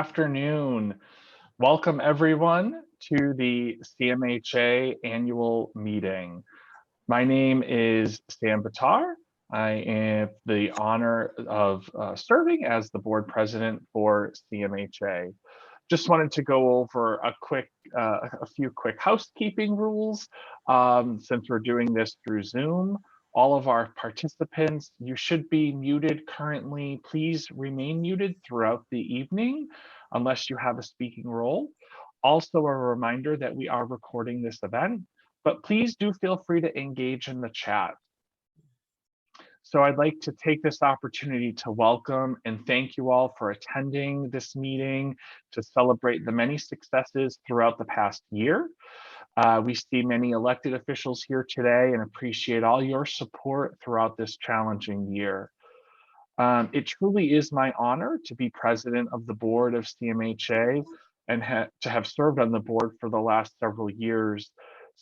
afternoon. Welcome everyone to the CMHA annual meeting. My name is Sam Batar. I have the honor of serving as the board president for CMHA. Just wanted to go over a few quick housekeeping rules since we're doing this through Zoom. All of our participants, you should be muted currently. Please remain muted throughout the evening unless you have a speaking role. Also a reminder that we are recording this event, but please do feel free to engage in the chat. So I'd like to take this opportunity to welcome and thank you all for attending this meeting to celebrate the many successes throughout the past year. We see many elected officials here today and appreciate all your support throughout this challenging year. It truly is my honor to be president of the board of CMHA and to have served on the board for the last several years.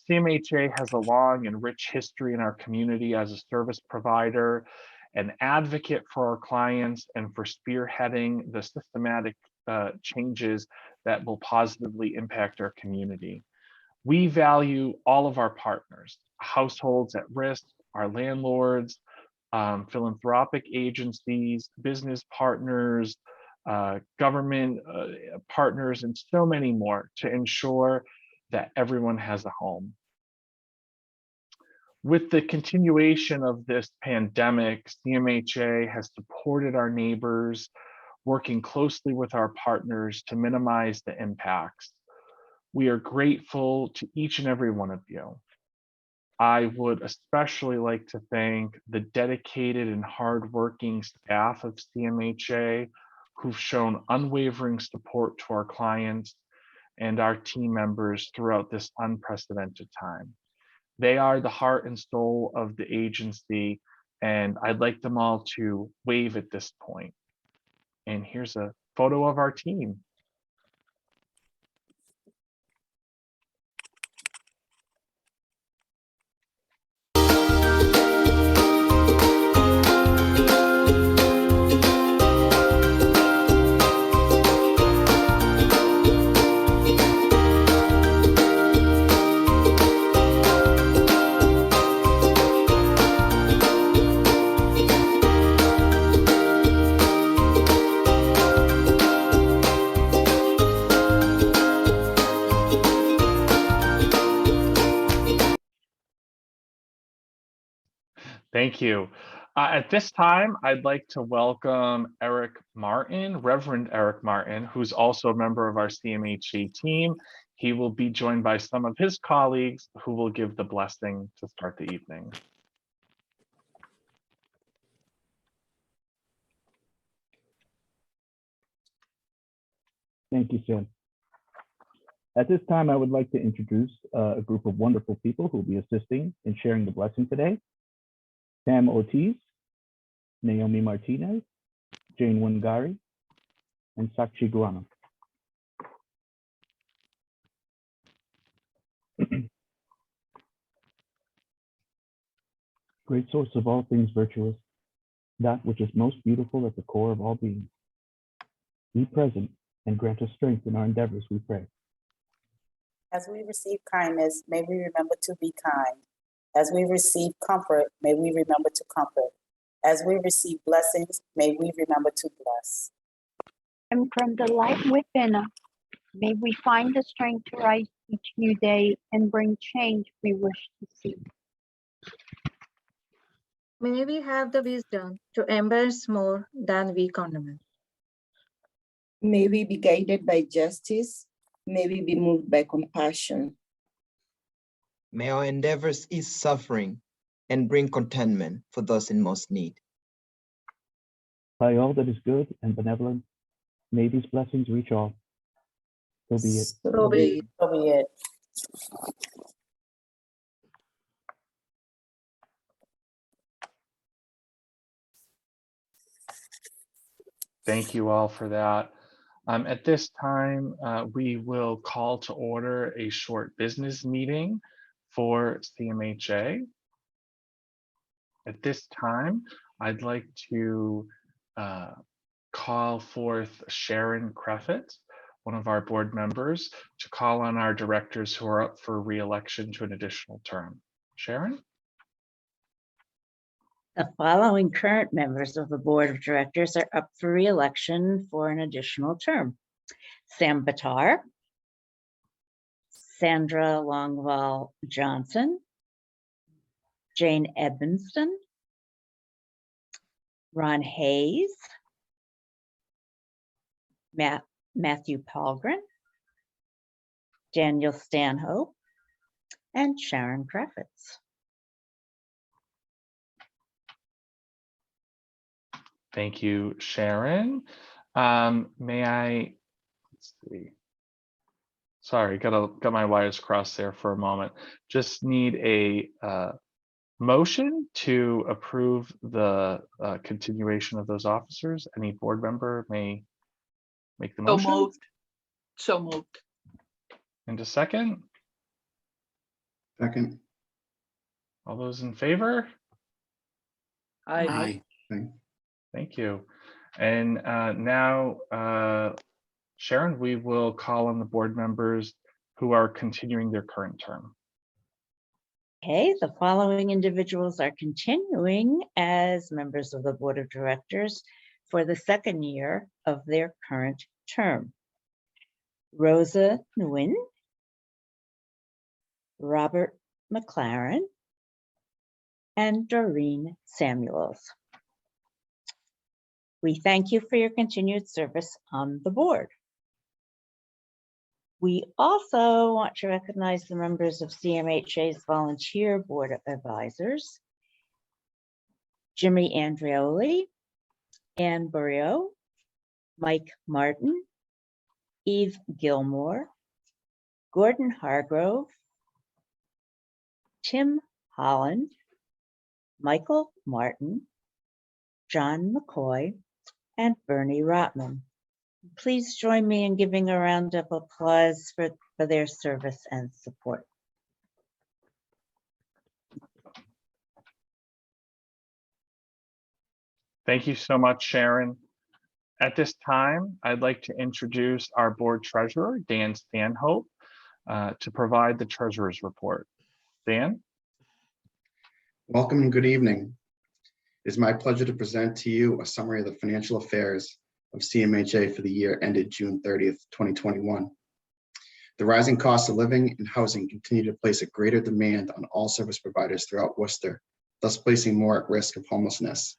CMHA has a long and rich history in our community as a service provider, an advocate for our clients, and for spearheading the systematic changes that will positively impact our community. We value all of our partners, households at risk, our landlords, philanthropic agencies, business partners, government partners, and so many more to ensure that everyone has a home. With the continuation of this pandemic, CMHA has supported our neighbors, working closely with our partners to minimize the impacts. We are grateful to each and every one of you. I would especially like to thank the dedicated and hardworking staff of CMHA who've shown unwavering support to our clients and our team members throughout this unprecedented time. They are the heart and soul of the agency, and I'd like them all to wave at this point. And here's a photo of our team. Thank you. At this time, I'd like to welcome Eric Martin, Reverend Eric Martin, who's also a member of our CMHA team. He will be joined by some of his colleagues who will give the blessing to start the evening. Thank you, Sam. At this time, I would like to introduce a group of wonderful people who will be assisting in sharing the blessing today. Pam Ortiz, Naomi Martinez, Jane Wangari, and Sakshi Guana. Great source of all things virtuous, that which is most beautiful at the core of all beings. Be present and grant us strength in our endeavors, we pray. As we receive kindness, may we remember to be kind. As we receive comfort, may we remember to comfort. As we receive blessings, may we remember to bless. And from the light within us, may we find the strength to rise each new day and bring change we wish to see. May we have the wisdom to embrace more than we condemn. May we be guided by justice. May we be moved by compassion. May our endeavors ease suffering and bring contentment for those in most need. By all that is good and benevolent, may these blessings reach all. So be it. So be it. Thank you all for that. At this time, we will call to order a short business meeting for CMHA. At this time, I'd like to call forth Sharon Creffett, one of our board members, to call on our directors who are up for re-election to an additional term. Sharon? The following current members of the Board of Directors are up for re-election for an additional term. Sam Batar, Sandra Longval Johnson, Jane Edmonston, Ron Hayes, Matthew Palmgren, Daniel Stanhope, and Sharon Creffett. Thank you, Sharon. May I, let's see. Sorry, got my wires crossed there for a moment. Just need a motion to approve the continuation of those officers. Any board member may make the motion. So moved. So moved. And a second. Second. All those in favor? Aye. Thank you. And now, Sharon, we will call on the board members who are continuing their current term. Okay, the following individuals are continuing as members of the Board of Directors for the second year of their current term. Rosa Nguyen, Robert McLaren, and Doreen Samuels. We thank you for your continued service on the board. We also want to recognize the members of CMHA's Volunteer Board of Advisors, Jimmy Andreoli, Ann Burrio, Mike Martin, Eve Gilmore, Gordon Hargrove, Tim Holland, Michael Martin, John McCoy, and Bernie Rotman. Please join me in giving a round of applause for their service and support. Thank you so much, Sharon. At this time, I'd like to introduce our board treasurer, Dan Stanhope, to provide the treasurer's report. Dan? Welcome and good evening. It is my pleasure to present to you a summary of the financial affairs of CMHA for the year ended June 30th, 2021. The rising cost of living and housing continue to place a greater demand on all service providers throughout Worcester, thus placing more at risk of homelessness.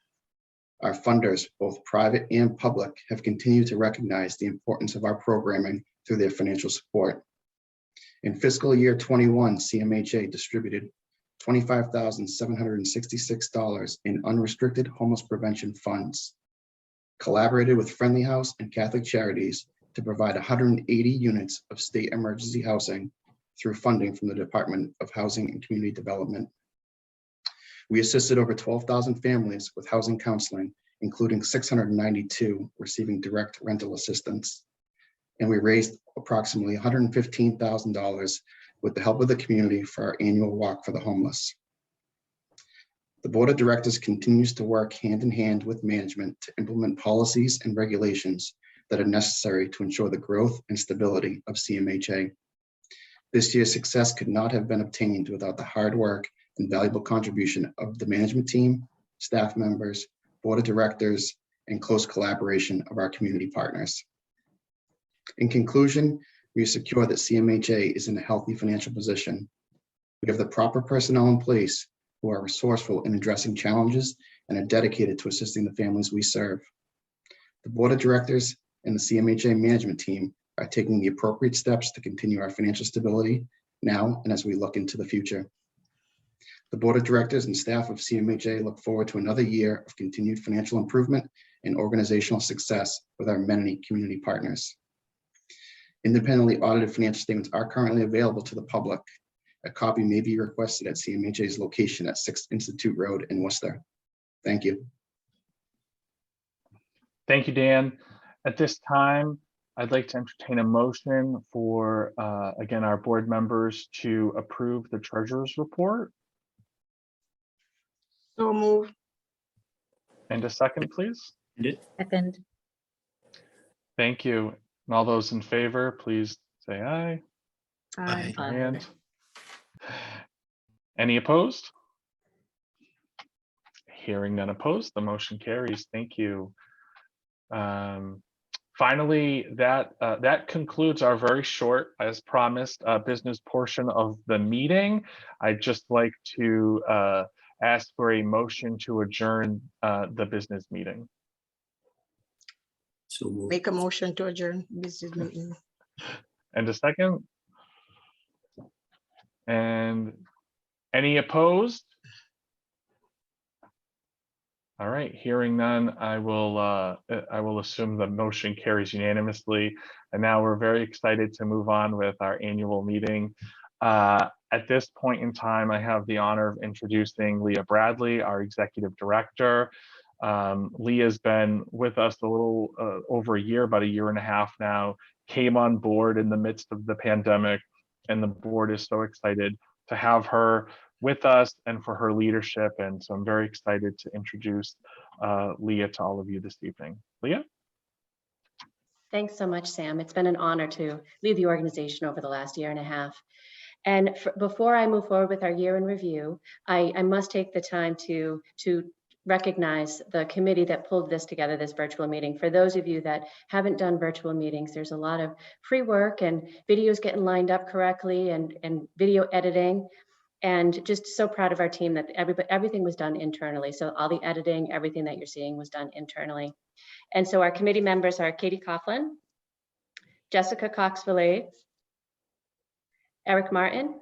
Our funders, both private and public, have continued to recognize the importance of our programming through their financial support. In fiscal year 21, CMHA distributed $25,766 in unrestricted homeless prevention funds, collaborated with Friendly House and Catholic Charities to provide 180 units of state emergency housing through funding from the Department of Housing and Community Development. We assisted over 12,000 families with housing counseling, including 692 receiving direct rental assistance. And we raised approximately $115,000 with the help of the community for our annual Walk for the Homeless. The Board of Directors continues to work hand in hand with management to implement policies and regulations that are necessary to ensure the growth and stability of CMHA. This year's success could not have been obtained without the hard work and valuable contribution of the management team, staff members, Board of Directors, and close collaboration of our community partners. In conclusion, we are secure that CMHA is in a healthy financial position. We have the proper personnel in place who are resourceful in addressing challenges and are dedicated to assisting the families we serve. The Board of Directors and the CMHA management team are taking the appropriate steps to continue our financial stability now and as we look into the future. The Board of Directors and staff of CMHA look forward to another year of continued financial improvement and organizational success with our many community partners. Independently audited financial statements are currently available to the public. A copy may be requested at CMHA's location at 6th Institute Road in Worcester. Thank you. Thank you, Dan. At this time, I'd like to entertain a motion for, again, our board members to approve the treasurer's report. So moved. And a second, please. Second. Thank you. And all those in favor, please say aye. Aye. And any opposed? Hearing none opposed, the motion carries. Thank you. Finally, that concludes our very short, as promised, business portion of the meeting. I'd just like to ask for a motion to adjourn the business meeting. So make a motion to adjourn business meeting. And a second? And any opposed? All right, hearing none, I will assume the motion carries unanimously. And now we're very excited to move on with our annual meeting. At this point in time, I have the honor of introducing Leah Bradley, our Executive Director. Leah's been with us a little over a year, about a year and a half now, came on board in the midst of the pandemic, and the board is so excited to have her with us and for her leadership. And so I'm very excited to introduce Leah to all of you this evening. Leah? Thanks so much, Sam. It's been an honor to lead the organization over the last year and a half. And before I move forward with our year in review, I must take the time to recognize the committee that pulled this together, this virtual meeting. For those of you that haven't done virtual meetings, there's a lot of pre-work and videos getting lined up correctly and video editing. And just so proud of our team that everything was done internally. So all the editing, everything that you're seeing was done internally. And so our committee members are Katie Coughlin, Jessica Cox-Villay, Eric Martin,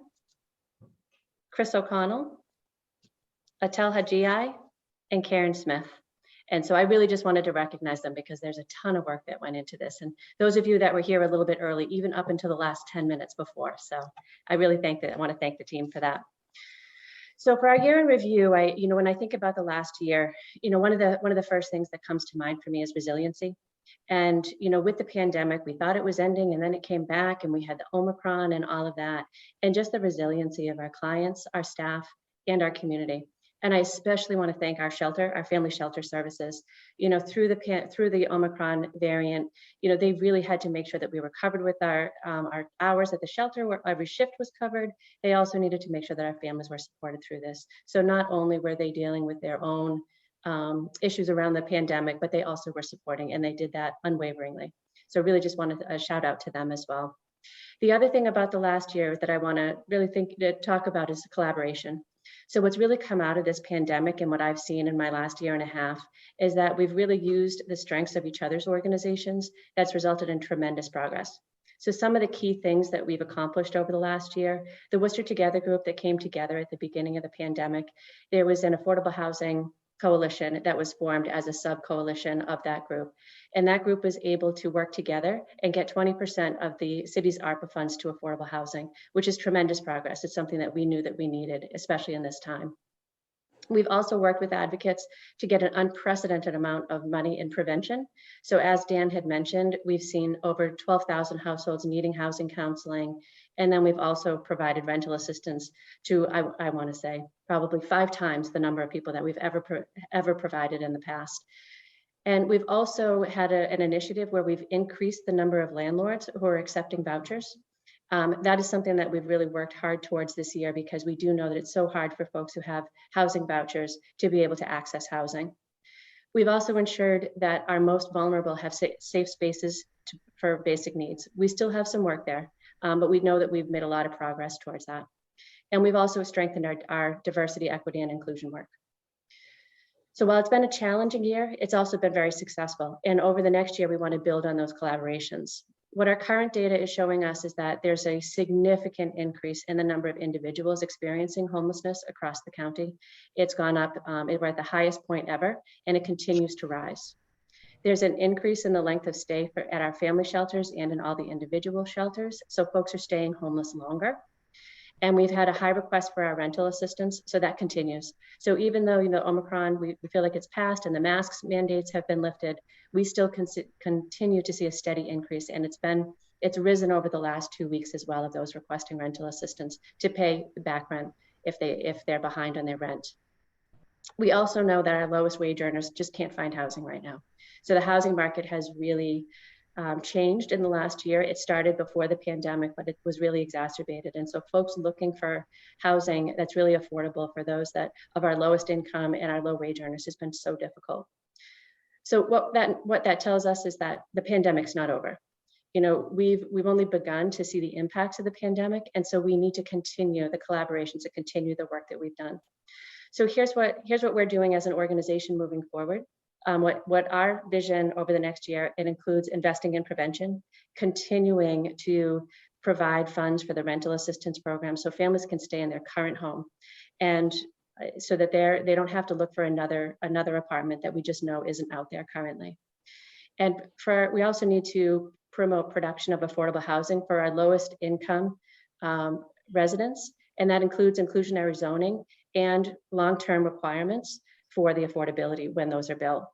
Chris O'Connell, Atel Hajii, and Karen Smith. And so I really just wanted to recognize them because there's a ton of work that went into this. And those of you that were here a little bit early, even up until the last 10 minutes before. So I really I want to thank the team for that. So for our year in review, when I think about the last year, one of the first things that comes to mind for me is resiliency. And, with the pandemic, we thought it was ending and then it came back and we had the Omicron and all of that. And just the resiliency of our clients, our staff, and our community. And I especially want to thank our shelter, our family shelter services, through the Omicron variant, they really had to make sure that we were covered with our hours at the shelter where every shift was covered. They also needed to make sure that our families were supported through this. So not only were they dealing with their own issues around the pandemic, but they also were supporting, and they did that unwaveringly. So really just wanted a shout out to them as well. The other thing about the last year that I want to really talk about is collaboration. So what's really come out of this pandemic and what I've seen in my last year and a half is that we've really used the strengths of each other's organizations. That's resulted in tremendous progress. So some of the key things that we've accomplished over the last year, the Worcester Together group that came together at the beginning of the pandemic, there was an affordable housing coalition that was formed as a sub-coalition of that group. And that group was able to work together and get 20% of the city's ARPA funds to affordable housing, which is tremendous progress. It's something that we knew that we needed, especially in this time. We've also worked with advocates to get an unprecedented amount of money in prevention. So as Dan had mentioned, we've seen over 12,000 households needing housing counseling. And then we've also provided rental assistance to, I want to say, probably 5 times the number of people that we've ever provided in the past. And we've also had an initiative where we've increased the number of landlords who are accepting vouchers. That is something that we've really worked hard towards this year because we do know that it's so hard for folks who have housing vouchers to be able to access housing. We've also ensured that our most vulnerable have safe spaces for basic needs. We still have some work there, but we know that we've made a lot of progress towards that. And we've also strengthened our diversity, equity, and inclusion work. So while it's been a challenging year, it's also been very successful. And over the next year, we want to build on those collaborations. What our current data is showing us is that there's a significant increase in the number of individuals experiencing homelessness across the county. It's gone up, we're at the highest point ever, and it continues to rise. There's an increase in the length of stay at our family shelters and in all the individual shelters. So folks are staying homeless longer. And we've had a high request for our rental assistance, so that continues. So even though Omicron, we feel like it's passed and the masks mandates have been lifted, we still continue to see a steady increase, and it's risen over the last 2 weeks as well of those requesting rental assistance to pay the back rent if they're behind on their rent. We also know that our lowest wage earners just can't find housing right now. So the housing market has really changed in the last year. It started before the pandemic, but it was really exacerbated. And so folks looking for housing that's really affordable for those that of our lowest income and our low wage earners has been so difficult. So what that tells us is that the pandemic's not over. You know, we've only begun to see the impacts of the pandemic, and so we need to continue the collaborations and continue the work that we've done. So here's what we're doing as an organization moving forward. What our vision over the next year, it includes investing in prevention, continuing to provide funds for the rental assistance program so families can stay in their current home, and so that they don't have to look for another apartment that we just know isn't out there currently. And we also need to promote production of affordable housing for our lowest income residents, and that includes inclusionary zoning and long-term requirements for the affordability when those are built.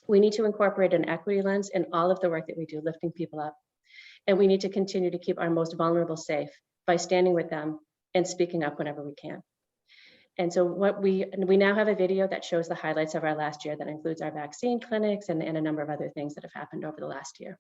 We need to incorporate an equity lens in all of the work that we do, lifting people up. And we need to continue to keep our most vulnerable safe by standing with them and speaking up whenever we can. And so we now have a video that shows the highlights of our last year that includes our vaccine clinics and a number of other things that have happened over the last year.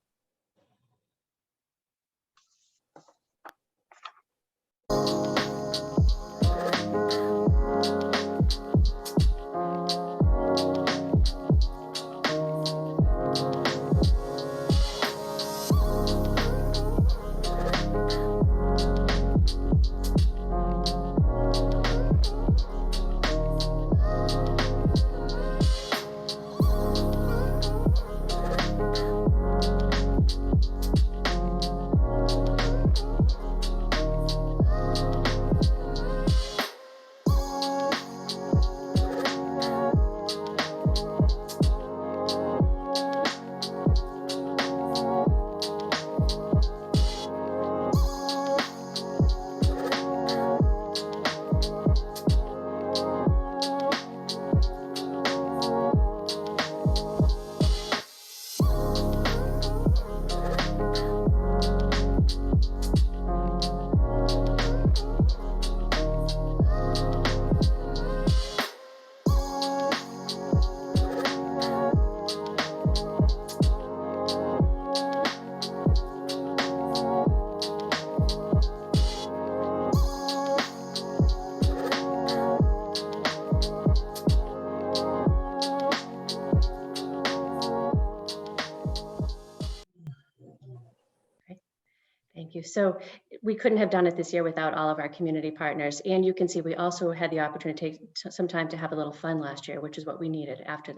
Thank you. So we couldn't have done it this year without all of our community partners. And you can see we also had the opportunity to take some time to have a little fun last year, which is what we needed after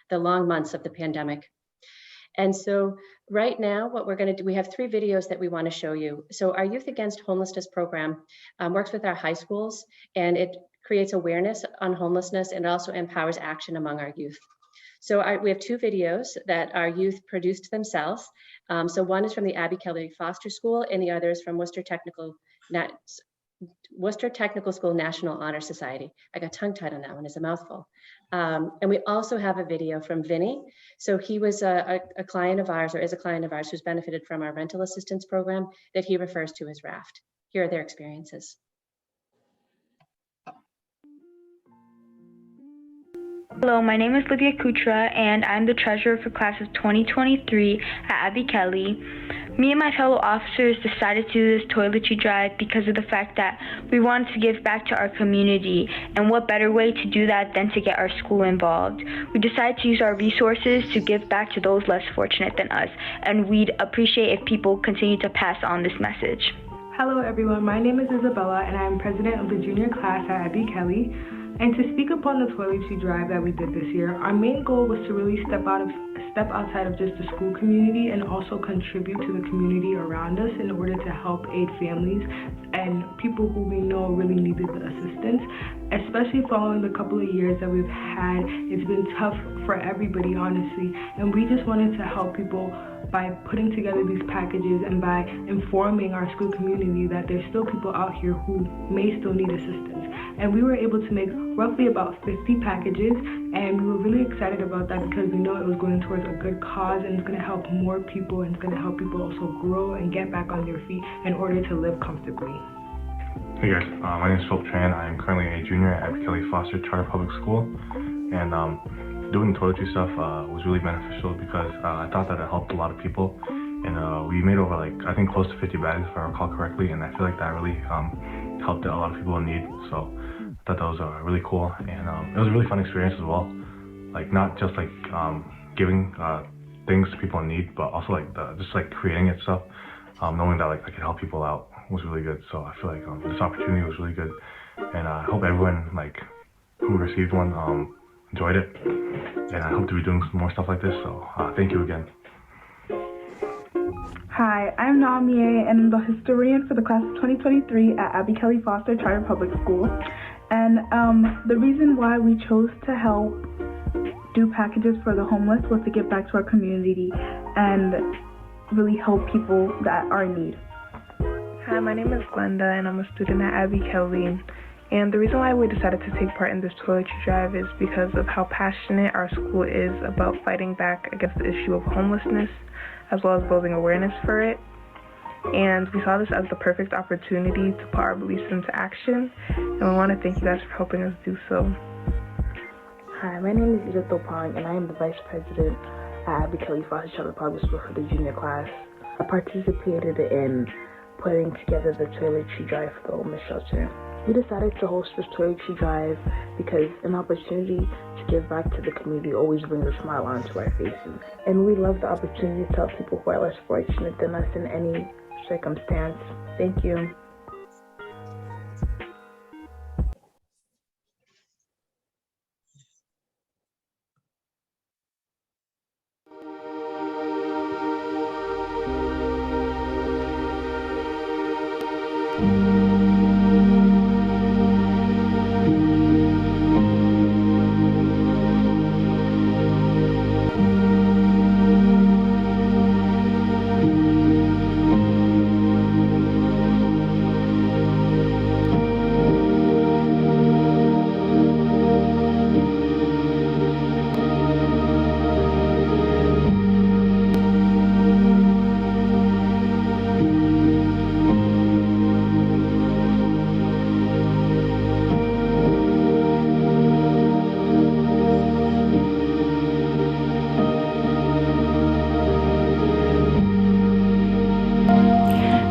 the long months of the pandemic. And so right now, what we're going to do, we have 3 videos that we want to show you. So our Youth Against Homelessness program works with our high schools, and it creates awareness on homelessness and also empowers action among our youth. So we have 2 videos that our youth produced themselves. So one is from the Abby Kelly Foster School, and the other is from Worcester Technical School National Honor Society. I got tongue-tied on that one, it's a mouthful. And we also have a video from Vinnie. So he was a client of ours, or is a client of ours, who's benefited from our rental assistance program that he refers to as RAFT. Here are their experiences. Hello, my name is Lydia Kutra, and I'm the treasurer for class of 2023 at Abby Kelly. Me and my fellow officers decided to do this toiletry drive because of the fact that we wanted to give back to our community, and what better way to do that than to get our school involved. We decided to use our resources to give back to those less fortunate than us, and we'd appreciate if people continue to pass on this message. Hello everyone, my name is Isabella, and I'm president of the junior class at Abby Kelly. And to speak upon the toiletry drive that we did this year, our main goal was to really step outside of just the school community and also contribute to the community around us in order to help aid families and people who we know really needed the assistance. Especially following the couple of years that we've had, it's been tough for everybody, honestly. And we just wanted to help people by putting together these packages and by informing our school community that there's still people out here who may still need assistance. And we were able to make roughly about 50 packages, and we were really excited about that because we know it was going towards a good cause, and it's going to help more people, and it's going to help people also grow and get back on their feet in order to live comfortably. Hey guys, my name is Philip Tran. I'm currently a junior at Abby Kelly Foster Charter Public School, and doing the toiletry stuff was really beneficial because I thought that it helped a lot of people, and we made over I think close to 50 bags if I recall correctly, and I feel like that really helped a lot of people in need. So I thought that was really cool, and it was a really fun experience as well. Not just giving things to people in need, but also just creating it stuff, knowing that I could help people out was really good. So I feel like this opportunity was really good, and I hope everyone who received one enjoyed it, and I hope to be doing some more stuff like this. So thank you again. Hi, I'm Naomi, and I'm the historian for the class of 2023 at Abby Kelly Foster Charter Public School. And the reason why we chose to help do packages for the homeless was to give back to our community and really help people that are in need. Hi, my name is Glenda, and I'm a student at Abby Kelly. And the reason why we decided to take part in this toiletry drive is because of how passionate our school is about fighting back against the issue of homelessness, as well as building awareness for it. And we saw this as the perfect opportunity to put our beliefs into action, and we want to thank you guys for helping us do so. Hi, my name is Judith, and I am the Vice President at Abby Kelly Foster Charter Public School for the junior class. I participated in putting together the toiletry drive for the homeless shelter. We decided to host this toiletry drive because an opportunity to give back to the community always brings a smile onto our faces. And we love the opportunity to help people who are less fortunate than us in any circumstance. Thank you.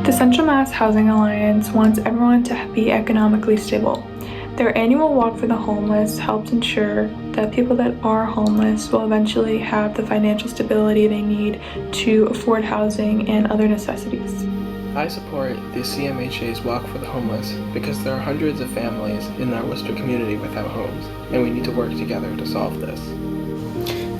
The Central Mass Housing Alliance wants everyone to be economically stable. Their annual Walk for the Homeless helps ensure that people that are homeless will eventually have the financial stability they need to afford housing and other necessities. I support the CMHA's Walk for the Homeless because there are hundreds of families in our Worcester community without homes, and we need to work together to solve this.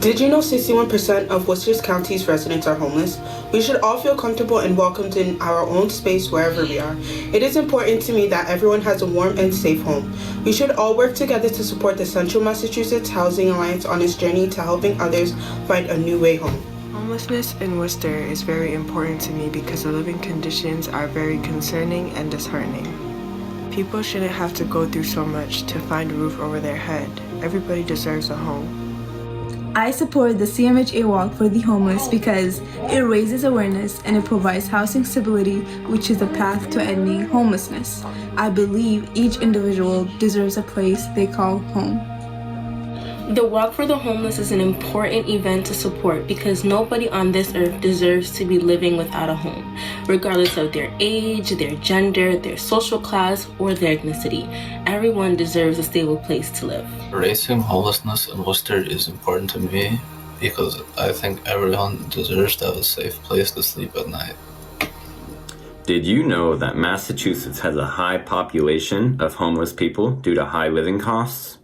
Did you know 61% of Worcester County's residents are homeless? We should all feel comfortable and welcomed in our own space wherever we are. It is important to me that everyone has a warm and safe home. We should all work together to support the Central Massachusetts Housing Alliance on its journey to helping others find a new way home. Homelessness in Worcester is very important to me because the living conditions are very concerning and disheartening. People shouldn't have to go through so much to find a roof over their head. Everybody deserves a home. I support the CMHA Walk for the Homeless because it raises awareness and it provides housing stability, which is the path to ending homelessness. I believe each individual deserves a place they call home. The Walk for the Homeless is an important event to support because nobody on this earth deserves to be living without a home, regardless of their age, their gender, their social class, or their ethnicity. Everyone deserves a stable place to live. Erasing homelessness in Worcester is important to me because I think everyone deserves to have a safe place to sleep at night. Did you know that Massachusetts has a high population of homeless people due to high living costs?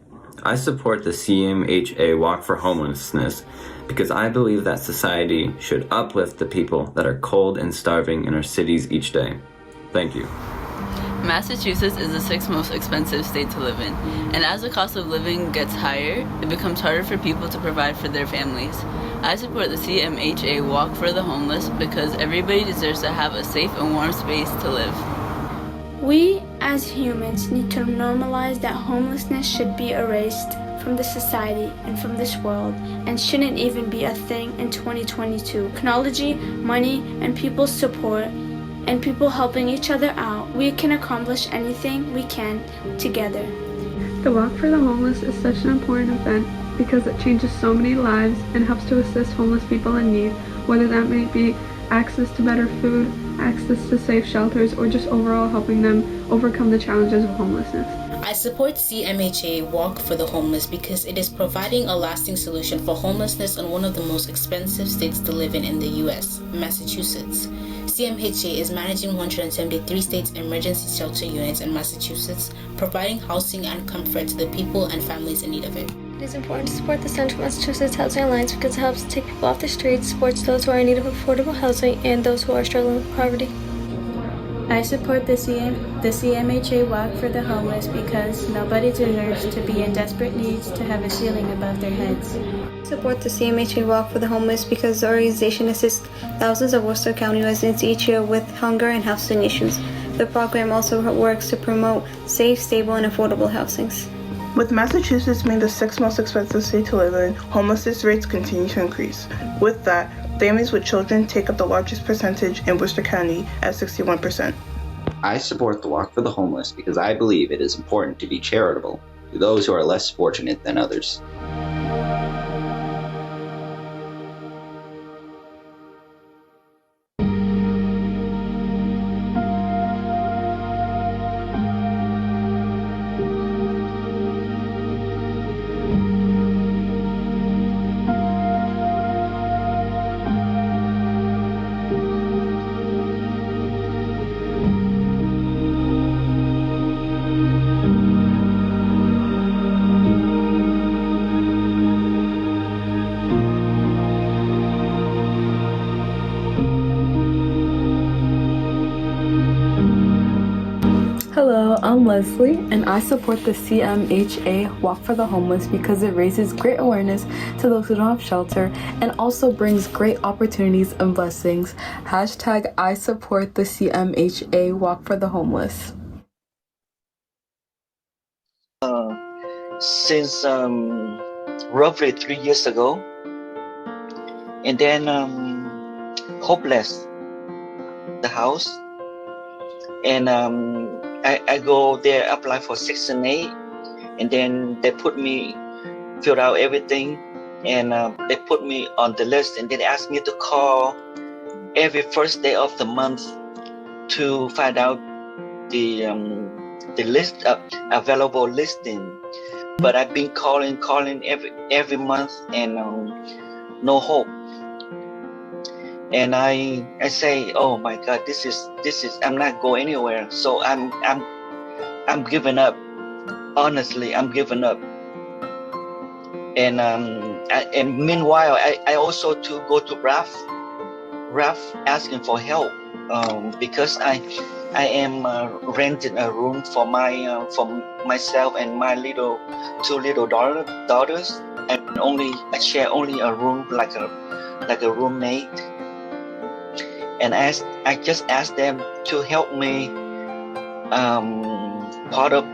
I support the CMHA Walk for Homelessness because I believe that society should uplift the people that are cold and starving in our cities each day. Thank you. Massachusetts is the 6th most expensive state to live in, and as the cost of living gets higher, it becomes harder for people to provide for their families. I support the CMHA Walk for the Homeless because everybody deserves to have a safe and warm space to live. We, as humans, need to normalize that homelessness should be erased from the society and from this world and shouldn't even be a thing in 2022. Technology, money, and people's support and people helping each other out, we can accomplish anything we can together. The Walk for the Homeless is such an important event because it changes so many lives and helps to assist homeless people in need, whether that may be access to better food, access to safe shelters, or just overall helping them overcome the challenges of homelessness. I support CMHA Walk for the Homeless because it is providing a lasting solution for homelessness in one of the most expensive states to live in the U.S., Massachusetts. CMHA is managing 173 states emergency shelter units in Massachusetts, providing housing and comfort to the people and families in need of it. It is important to support the Central Massachusetts Housing Alliance because it helps take people off the streets, supports those who are in need of affordable housing, and those who are struggling with poverty. I support the CMHA Walk for the Homeless because nobody deserves to be in desperate needs to have a ceiling above their heads. I support the CMHA Walk for the Homeless because the organization assists thousands of Worcester County residents each year with hunger and housing issues. The program also works to promote safe, stable, and affordable housings. With Massachusetts being the 6th most expensive state to live in, homelessness rates continue to increase. With that, families with children take up the largest percentage in Worcester County at 61%. I support the Walk for the Homeless because I believe it is important to be charitable to those who are less fortunate than others. Hello, I'm Leslie, and I support the CMHA Walk for the Homeless because it raises great awareness to those who don't have shelter and also brings great opportunities and blessings. Hashtag I support the CMHA Walk for the Homeless. Since roughly 3 years ago, and then hopeless, the house, and I go there, apply for Section 8, and then they put me, fill out everything, and they put me on the list, and then asked me to call every first day of the month to find out the list of available listing. But I've been calling every month, and no hope. And I say, oh my God, this is I'm not going anywhere. So I'm giving up. Honestly, I'm giving up. And and meanwhile, I also to go to RAF asking for help because I am renting a room for myself and my two little daughters, and I share only a room like a roommate. And I just asked them to help me part of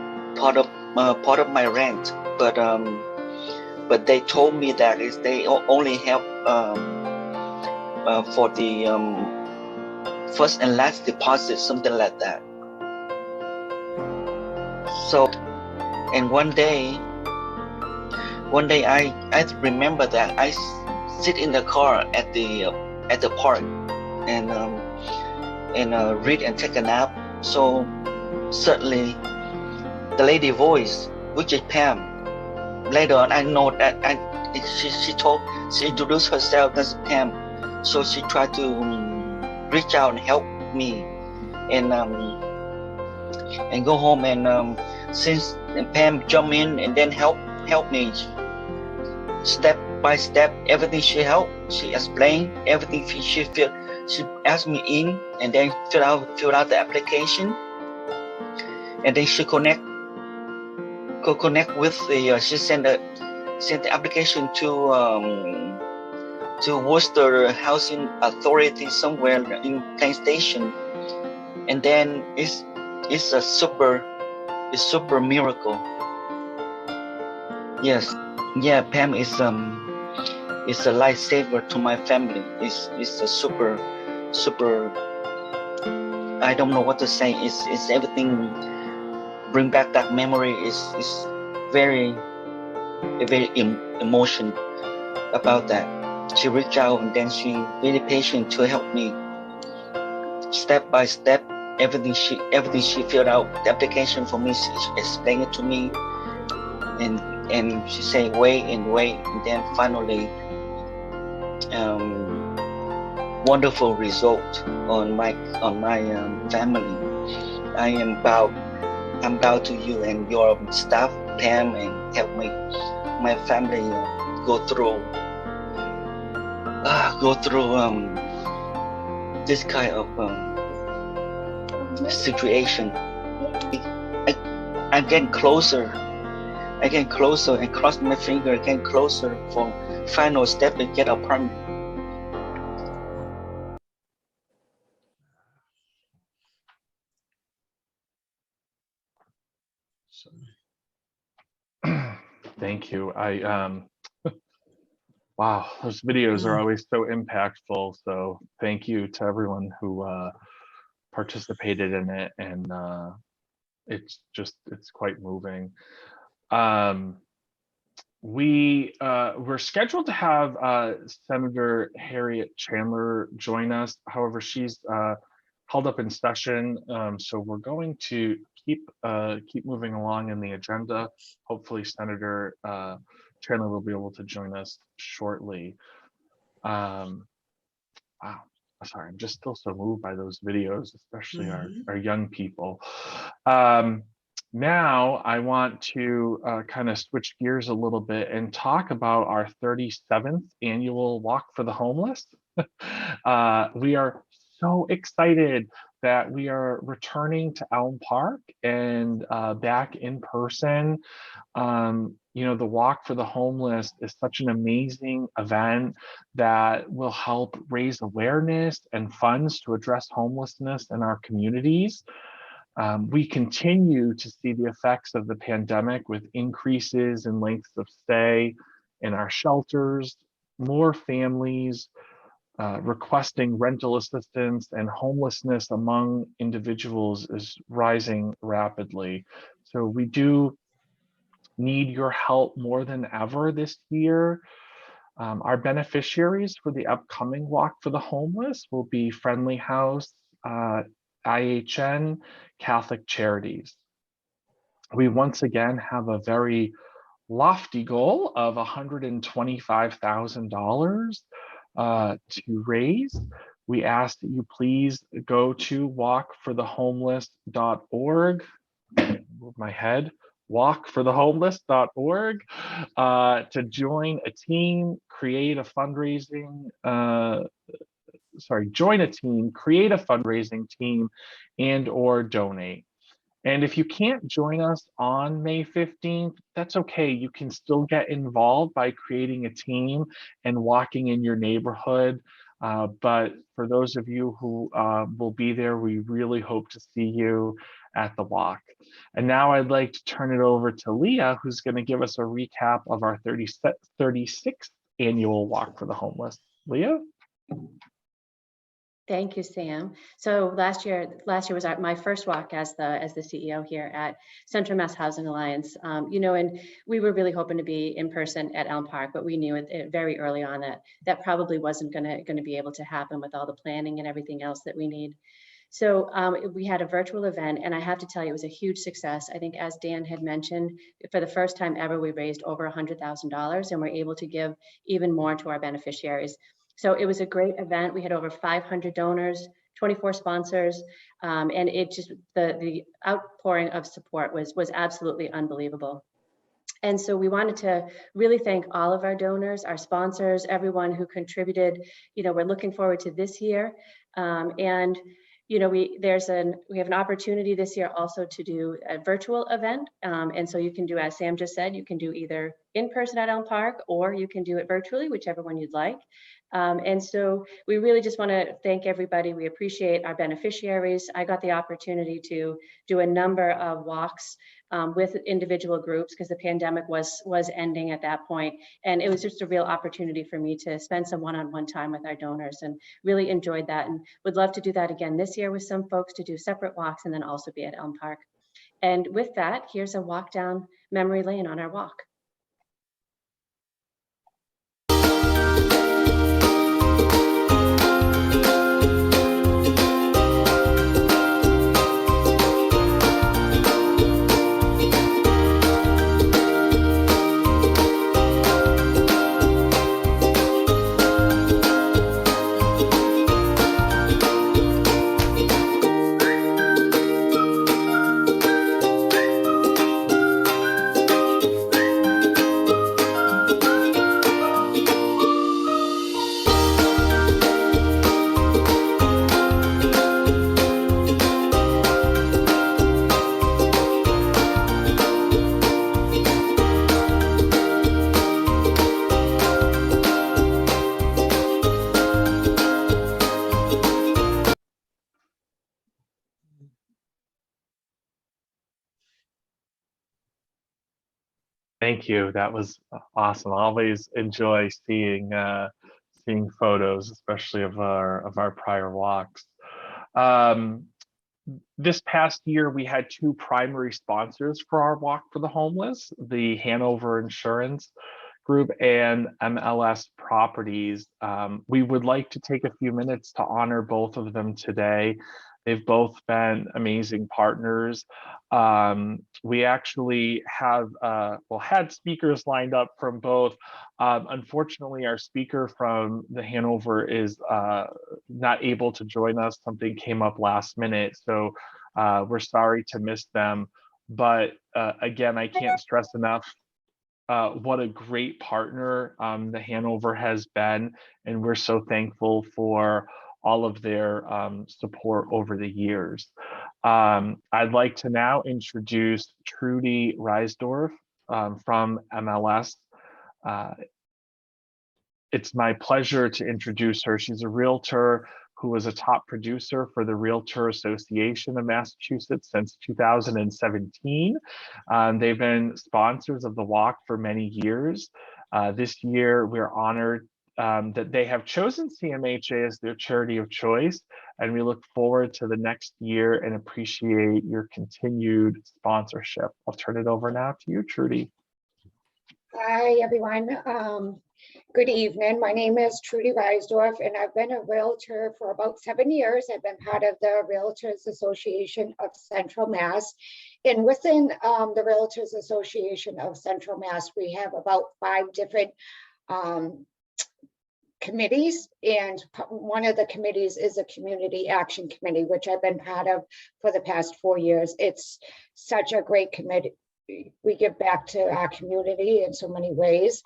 my rent, but they told me that they only help for the first and last deposit, something like that. So, and one day I remember that I sit in the car at the park and read and take a nap. So suddenly the lady voice, which is Pam. Later on, I know that she introduced herself as Pam. So she tried to reach out and help me, and go home. And since Pam jumped in and then help me step by step, everything she helped, she explained everything she felt. She asked me in, and then fill out the application, and then she connect with the. She sent the application to Worcester Housing Authority somewhere in Plain Station, and then it's a super miracle. Yes, yeah, Pam is a lifesaver to my family. It's a super. I don't know what to say. It's everything. Bring back that memory. Is very emotional about that. She reached out, and then she really patient to help me step by step, everything she filled out the application for me. She explained it to me, and she said wait, and then finally wonderful result on my family. I'm bound to you and your staff, Pam, and help my family go through this kind of situation. I'm getting closer. I get closer and cross my finger, getting closer for final step and get apartment. Thank you. Wow, those videos are always so impactful. So thank you to everyone who participated in it, and it's quite moving. We're scheduled to have Senator Harriet Chandler join us. However, she's held up in session, so we're going to keep moving along in the agenda. Hopefully, Senator Chandler will be able to join us shortly. Wow, sorry, I'm just still so moved by those videos, especially our young people. Now I want to kind of switch gears a little bit and talk about our 37th annual Walk for the Homeless. We are so excited that we are returning to Elm Park and back in person. You know, the Walk for the Homeless is such an amazing event that will help raise awareness and funds to address homelessness in our communities. We continue to see the effects of the pandemic with increases in lengths of stay in our shelters, more families requesting rental assistance, and homelessness among individuals is rising rapidly. So we do need your help more than ever this year. Our beneficiaries for the upcoming Walk for the Homeless will be Friendly House, IHN, Catholic Charities. We once again have a very lofty goal of $125,000 to raise. We ask that you please go to walkforthehomeless.org. Move my head. Walkforthehomeless.org to join a team, create a fundraising join a team, create a fundraising team, and or donate. And if you can't join us on May 15th, that's okay. You can still get involved by creating a team and walking in your neighborhood. But for those of you who will be there, we really hope to see you at the walk. And now I'd like to turn it over to Leah, who's going to give us a recap of our 36th annual Walk for the Homeless. Leah? Thank you, Sam. So last year was my first walk as the CEO here at Central Mass Housing Alliance. You know, and we were really hoping to be in person at Elm Park, but we knew it very early on that probably wasn't going to be able to happen with all the planning and everything else that we need. So we had a virtual event, and I have to tell you, it was a huge success. I think, as Dan had mentioned, for the first time ever, we raised over $100,000, and we're able to give even more to our beneficiaries. So it was a great event. We had over 500 donors, 24 sponsors, and it just the outpouring of support was absolutely unbelievable. And so we wanted to really thank all of our donors, our sponsors, everyone who contributed. You know, we're looking forward to this year, and you know, we have an opportunity this year also to do a virtual event, and so you can do, as Sam just said, you can do either in person at Elm Park or you can do it virtually, whichever one you'd like. And so we really just want to thank everybody. We appreciate our beneficiaries. I got the opportunity to do a number of walks with individual groups because the pandemic was ending at that point. And it was just a real opportunity for me to spend some one-on-one time with our donors, and really enjoyed that, and would love to do that again this year with some folks, to do separate walks and then also be at Elm Park. And with that, here's a walk down memory lane on our walk. Thank you. That was awesome. I always enjoy seeing photos, especially of our prior walks. Um, this past year, we had two primary sponsors for our Walk for the Homeless, the Hanover Insurance Group and MLS Properties. We would like to take a few minutes to honor both of them today. They've both been amazing partners. We actually have, had speakers lined up from both. Unfortunately, our speaker from the Hanover is not able to join us. Something came up last minute, so we're sorry to miss them. But again, I can't stress enough what a great partner the Hanover has been, and we're so thankful for all of their support over the years. I'd like to now introduce Trudy Risedorf from MLS. It's my pleasure to introduce her. She's a realtor who was a top producer for the Realtor Association of Massachusetts since 2017. They've been sponsors of the walk for many years. This year, we're honored that they have chosen CMHA as their charity of choice, and we look forward to the next year and appreciate your continued sponsorship. I'll turn it over now to you, Trudy. Hi, everyone. Good evening. My name is Trudy Risedorf, and I've been a realtor for about 7 years. I've been part of the Realtors Association of Central Mass. And within the Realtors Association of Central Mass, we have about 5 different committees, and one of the committees is a community action committee, which I've been part of for the past 4 years. It's such a great committee. We give back to our community in so many ways.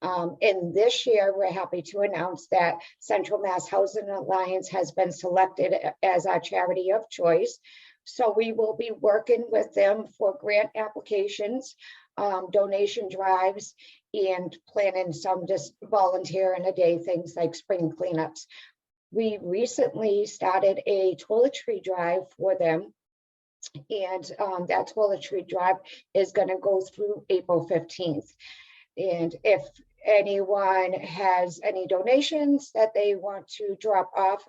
And this year, we're happy to announce that Central Mass Housing Alliance has been selected as our charity of choice. So we will be working with them for grant applications, donation drives, and planning some just volunteer in a day things like spring cleanups. We recently started a toiletry drive for them, and that toiletry drive is going to go through April 15th. And if anyone has any donations that they want to drop off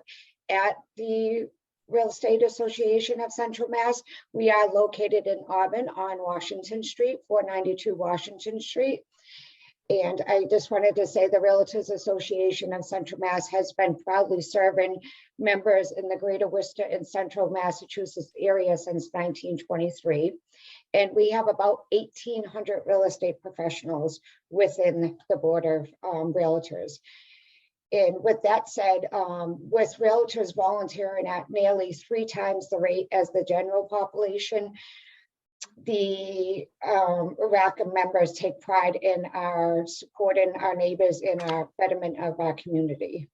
at the Real Estate Association of Central Mass, we are located in Auburn on Washington Street, 492 Washington Street. And I just wanted to say the Realtors Association of Central Mass has been proudly serving members in the greater Worcester and central Massachusetts area since 1923. And we have about 1,800 real estate professionals within the board of realtors. And with that said, with realtors volunteering at nearly 3 times the rate as the general population, the RACA members take pride in our supporting our neighbors in our betterment of our community.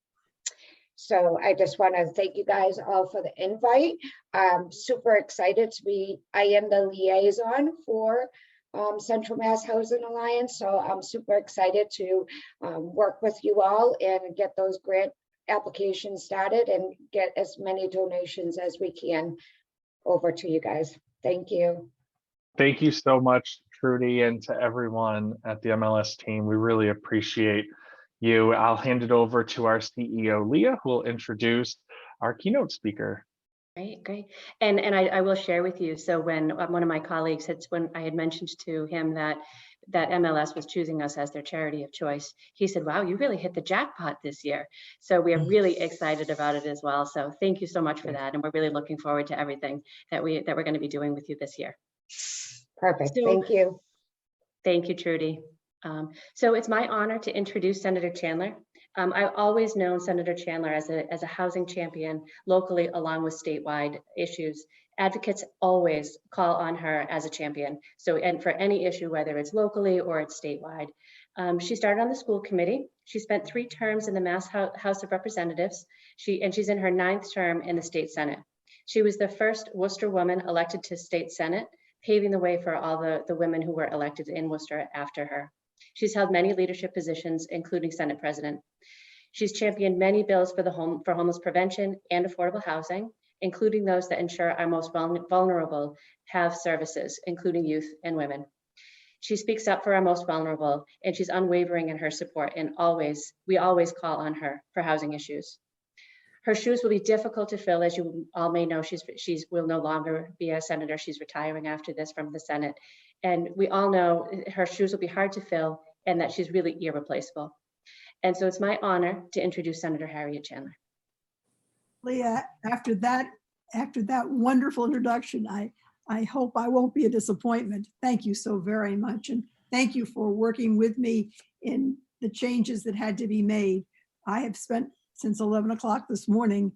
So I just want to thank you guys all for the invite. I'm super excited to be, I am the liaison for Central Mass Housing Alliance. So I'm super excited to work with you all and get those grant applications started and get as many donations as we can over to you guys. Thank you. Thank you so much, Trudy, and to everyone at the MLS team. We really appreciate you. I'll hand it over to our CEO, Leah, who will introduce our keynote speaker. Great. And I will share with you. So when one of my colleagues when I had mentioned to him that MLS was choosing us as their charity of choice, he said, wow, you really hit the jackpot this year. So we are really excited about it as well. So thank you so much for that. And we're really looking forward to everything that we're going to be doing with you this year. Perfect. Thank you. Thank you, Trudy. So it's my honor to introduce Senator Chandler. I've always known Senator Chandler as a housing champion locally, along with statewide issues. Advocates always call on her as a champion. So, and for any issue, whether it's locally or it's statewide. She started on the school committee. She spent 3 terms in the Mass House of Representatives. She's in her 9th term in the state Senate. She was the first Worcester woman elected to state Senate, paving the way for all the women who were elected in Worcester after her. She's held many leadership positions, including Senate President. She's championed many bills for homeless prevention and affordable housing, including those that ensure our most vulnerable have services, including youth and women. She speaks up for our most vulnerable, and she's unwavering in her support, and we always call on her for housing issues. Her shoes will be difficult to fill. As you all may know, she will no longer be a senator. She's retiring after this from the Senate. And we all know her shoes will be hard to fill and that she's really irreplaceable. And so it's my honor to introduce Senator Harriet Chandler. Leah, after that wonderful introduction, I hope I won't be a disappointment. Thank you so very much. And thank you for working with me in the changes that had to be made. I have spent since 11 o'clock this morning,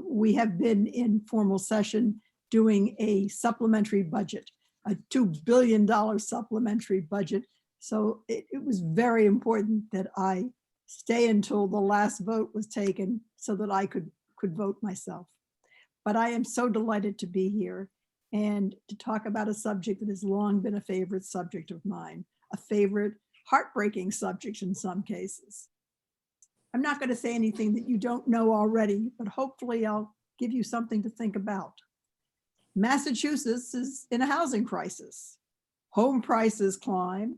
we have been in formal session doing a supplementary budget, a $2 billion supplementary budget. So it was very important that I stay until the last vote was taken so that I could vote myself. But I am so delighted to be here and to talk about a subject that has long been a favorite subject of mine, a favorite heartbreaking subject in some cases. I'm not going to say anything that you don't know already, but hopefully I'll give you something to think about. Massachusetts is in a housing crisis. Home prices climb,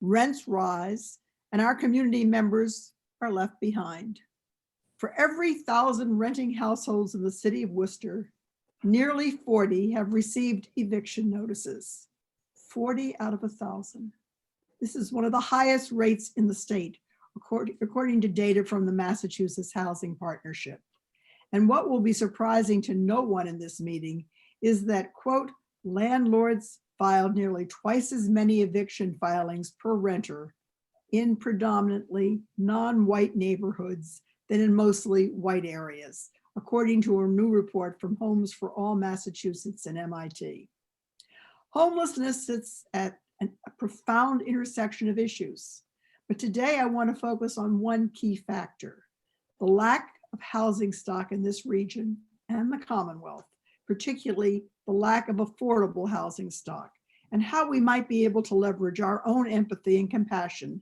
rents rise, and our community members are left behind. For every 1,000 renting households in the city of Worcester, nearly 40 have received eviction notices. 40 out of 1,000. This is one of the highest rates in the state, according to data from the Massachusetts Housing Partnership. And what will be surprising to no one in this meeting is that, quote, landlords filed nearly twice as many eviction filings per renter in predominantly non-white neighborhoods than in mostly white areas, according to a new report from Homes for All Massachusetts and MIT. Homelessness sits at a profound intersection of issues. But today I want to focus on one key factor, the lack of housing stock in this region and the Commonwealth, particularly the lack of affordable housing stock, and how we might be able to leverage our own empathy and compassion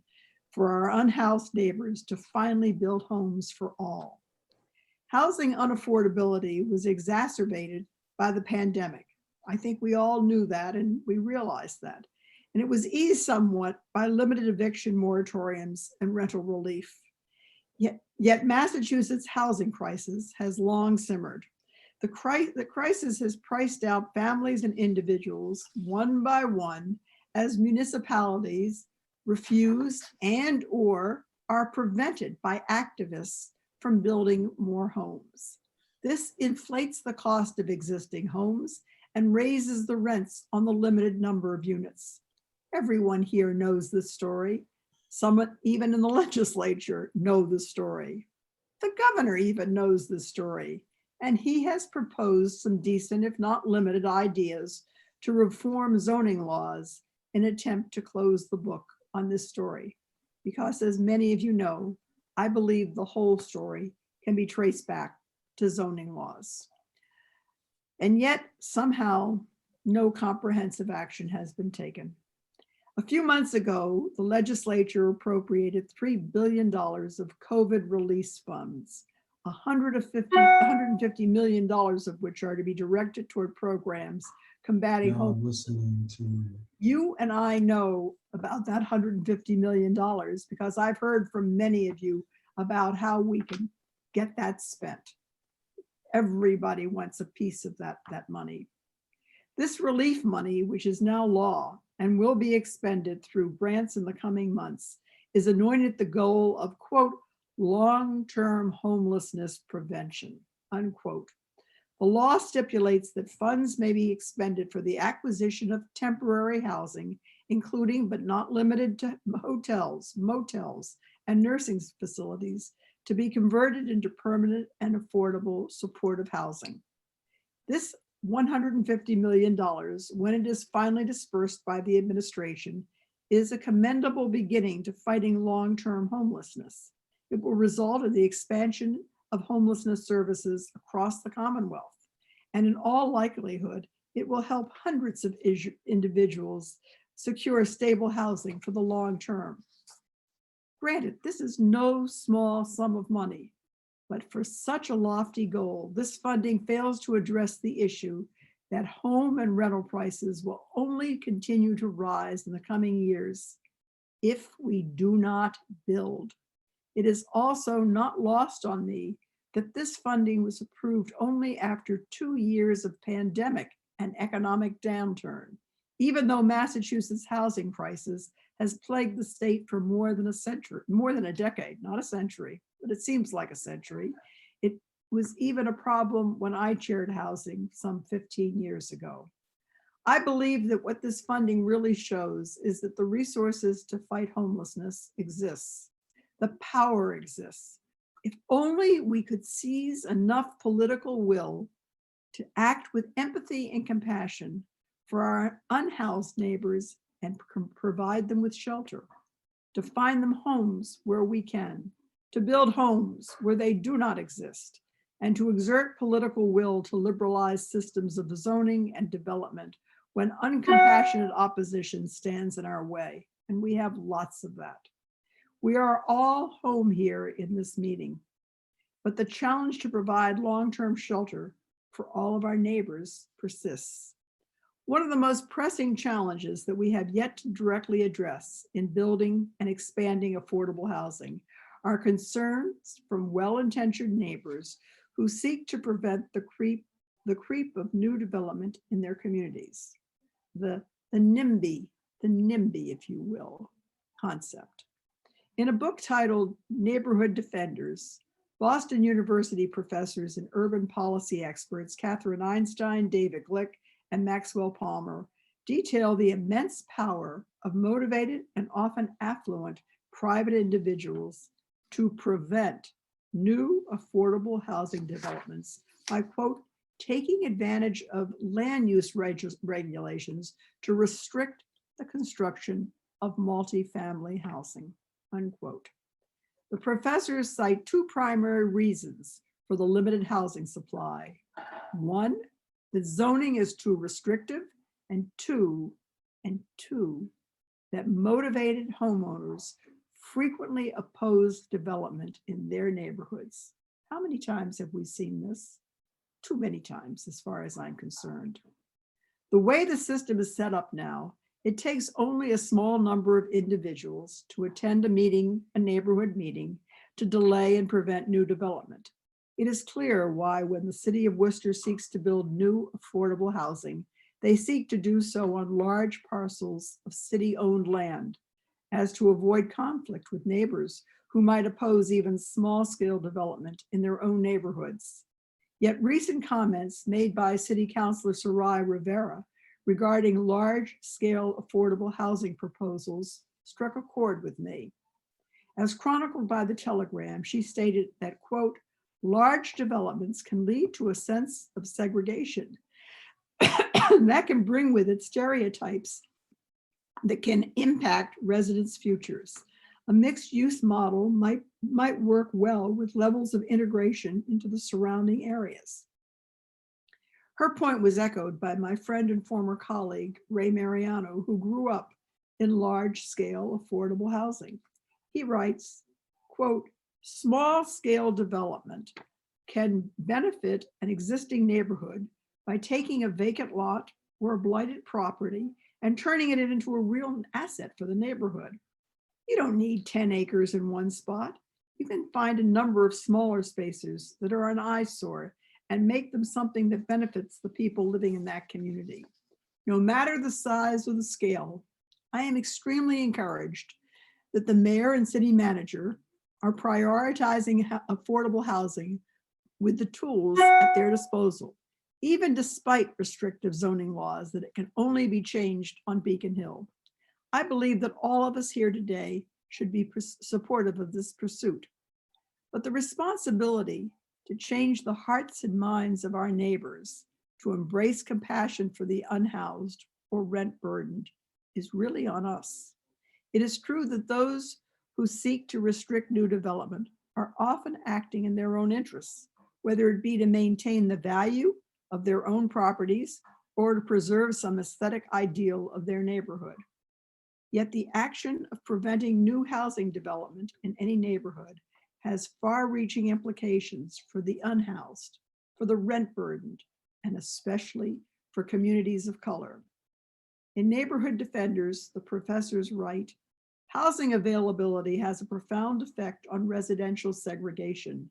for our unhoused neighbors to finally build homes for all. Housing unaffordability was exacerbated by the pandemic. I think we all knew that and we realized that. And it was eased somewhat by limited eviction moratoriums and rental relief. Yet Massachusetts' housing crisis has long simmered. The crisis has priced out families and individuals one by one as municipalities refuse and or are prevented by activists from building more homes. This inflates the cost of existing homes and raises the rents on the limited number of units. Everyone here knows this story. Some even in the legislature know the story. The governor even knows this story, and he has proposed some decent, if not limited, ideas to reform zoning laws in an attempt to close the book on this story. Because as many of you know, I believe the whole story can be traced back to zoning laws. And yet somehow no comprehensive action has been taken. A few months ago, the legislature appropriated $3 billion of COVID release funds, $150 million of which are to be directed toward programs combating homelessness. You and I know about that $150 million because I've heard from many of you about how we can get that spent. Everybody wants a piece of that money. This relief money, which is now law and will be expended through grants in the coming months, is anointed the goal of, quote, long-term homelessness prevention, unquote. The law stipulates that funds may be expended for the acquisition of temporary housing, including but not limited to hotels, motels, and nursing facilities, to be converted into permanent and affordable supportive housing. This $150 million, when it is finally dispersed by the administration, is a commendable beginning to fighting long-term homelessness. It will result in the expansion of homelessness services across the Commonwealth. And in all likelihood, it will help hundreds of individuals secure stable housing for the long term. Granted, this is no small sum of money, but for such a lofty goal, this funding fails to address the issue that home and rental prices will only continue to rise in the coming years if we do not build. It is also not lost on me that this funding was approved only after 2 years of pandemic and economic downturn, even though Massachusetts housing crisis has plagued the state for more than a decade, not a century, but it seems like a century. It was even a problem when I chaired housing some 15 years ago. I believe that what this funding really shows is that the resources to fight homelessness exists. The power exists. If only we could seize enough political will to act with empathy and compassion for our unhoused neighbors and provide them with shelter, to find them homes where we can, to build homes where they do not exist, and to exert political will to liberalize systems of zoning and development when uncompassionate opposition stands in our way. And we have lots of that. We are all home here in this meeting, but the challenge to provide long-term shelter for all of our neighbors persists. One of the most pressing challenges that we have yet to directly address in building and expanding affordable housing are concerns from well-intentioned neighbors who seek to prevent the creep of new development in their communities. The NIMBY, if you will, concept. In a book titled Neighborhood Defenders, Boston University professors and urban policy experts Catherine Einstein, David Glick, and Maxwell Palmer detail the immense power of motivated and often affluent private individuals to prevent new affordable housing developments by, quote, taking advantage of land use regulations to restrict the construction of multifamily housing, unquote. The professors cite two primary reasons for the limited housing supply. One, that zoning is too restrictive, and two, that motivated homeowners frequently oppose development in their neighborhoods. How many times have we seen this? Too many times, as far as I'm concerned. The way the system is set up now, it takes only a small number of individuals to attend a neighborhood meeting, to delay and prevent new development. It is clear why when the city of Worcester seeks to build new affordable housing, they seek to do so on large parcels of city-owned land, as to avoid conflict with neighbors who might oppose even small-scale development in their own neighborhoods. Yet recent comments made by City Councilor Sarai Rivera regarding large-scale affordable housing proposals struck a chord with me. As chronicled by the Telegram, she stated that, quote, large developments can lead to a sense of segregation that can bring with it stereotypes that can impact residents' futures. A mixed-use model might work well with levels of integration into the surrounding areas. Her point was echoed by my friend and former colleague, Ray Mariano, who grew up in large-scale affordable housing. He writes, quote, small-scale development can benefit an existing neighborhood by taking a vacant lot or a blighted property and turning it into a real asset for the neighborhood. You don't need 10 acres in one spot. You can find a number of smaller spaces that are an eyesore and make them something that benefits the people living in that community. No matter the size or the scale, I am extremely encouraged that the mayor and city manager are prioritizing affordable housing with the tools at their disposal, even despite restrictive zoning laws that it can only be changed on Beacon Hill. I believe that all of us here today should be supportive of this pursuit. But the responsibility to change the hearts and minds of our neighbors to embrace compassion for the unhoused or rent burdened is really on us. It is true that those who seek to restrict new development are often acting in their own interests, whether it be to maintain the value of their own properties or to preserve some aesthetic ideal of their neighborhood. Yet the action of preventing new housing development in any neighborhood has far-reaching implications for the unhoused, for the rent burdened, and especially for communities of color. In Neighborhood Defenders, the professors write, housing availability has a profound effect on residential segregation.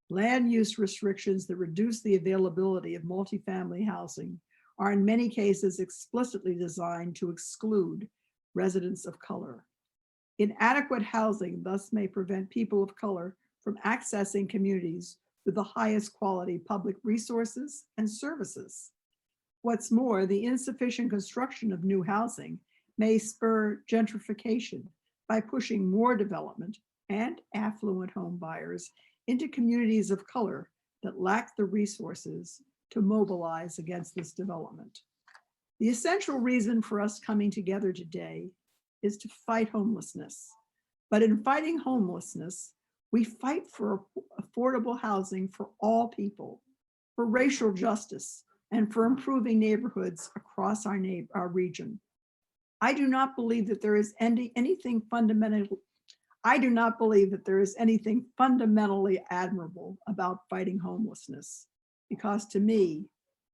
Land use restrictions that reduce the availability of multifamily housing are in many cases explicitly designed to exclude residents of color. Inadequate housing thus may prevent people of color from accessing communities with the highest quality public resources and services. What's more, the insufficient construction of new housing may spur gentrification by pushing more development and affluent home buyers into communities of color that lack the resources to mobilize against this development. The essential reason for us coming together today is to fight homelessness. But in fighting homelessness, we fight for affordable housing for all people, for racial justice, and for improving neighborhoods across our region. I do not believe that there is anything fundamentally admirable about fighting homelessness, because to me,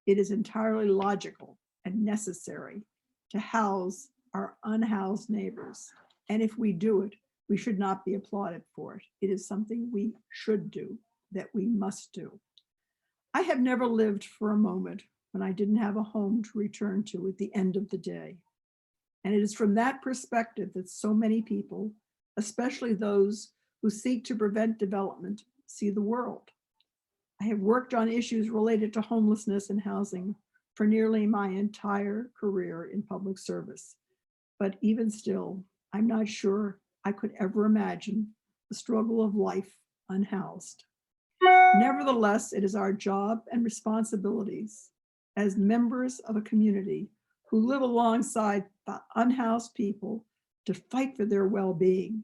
it is entirely logical and necessary to house our unhoused neighbors. And if we do it, we should not be applauded for it. It is something we should do, that we must do. I have never lived for a moment when I didn't have a home to return to at the end of the day. And it is from that perspective that so many people, especially those who seek to prevent development, see the world. I have worked on issues related to homelessness and housing for nearly my entire career in public service. But even still, I'm not sure I could ever imagine the struggle of life unhoused. Nevertheless, it is our job and responsibilities as members of a community who live alongside the unhoused people to fight for their well-being.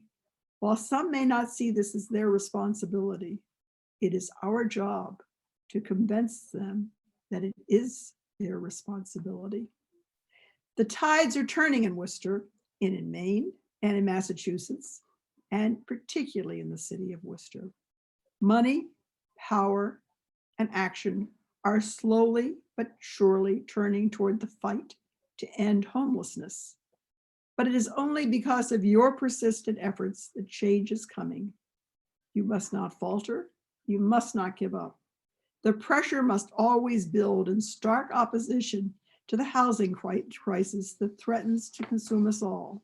While some may not see this as their responsibility, it is our job to convince them that it is their responsibility. The tides are turning in Worcester, in Maine, and in Massachusetts, and particularly in the city of Worcester. Money, power, and action are slowly but surely turning toward the fight to end homelessness. But it is only because of your persistent efforts that change is coming. You must not falter. You must not give up. The pressure must always build in stark opposition to the housing crisis that threatens to consume us all.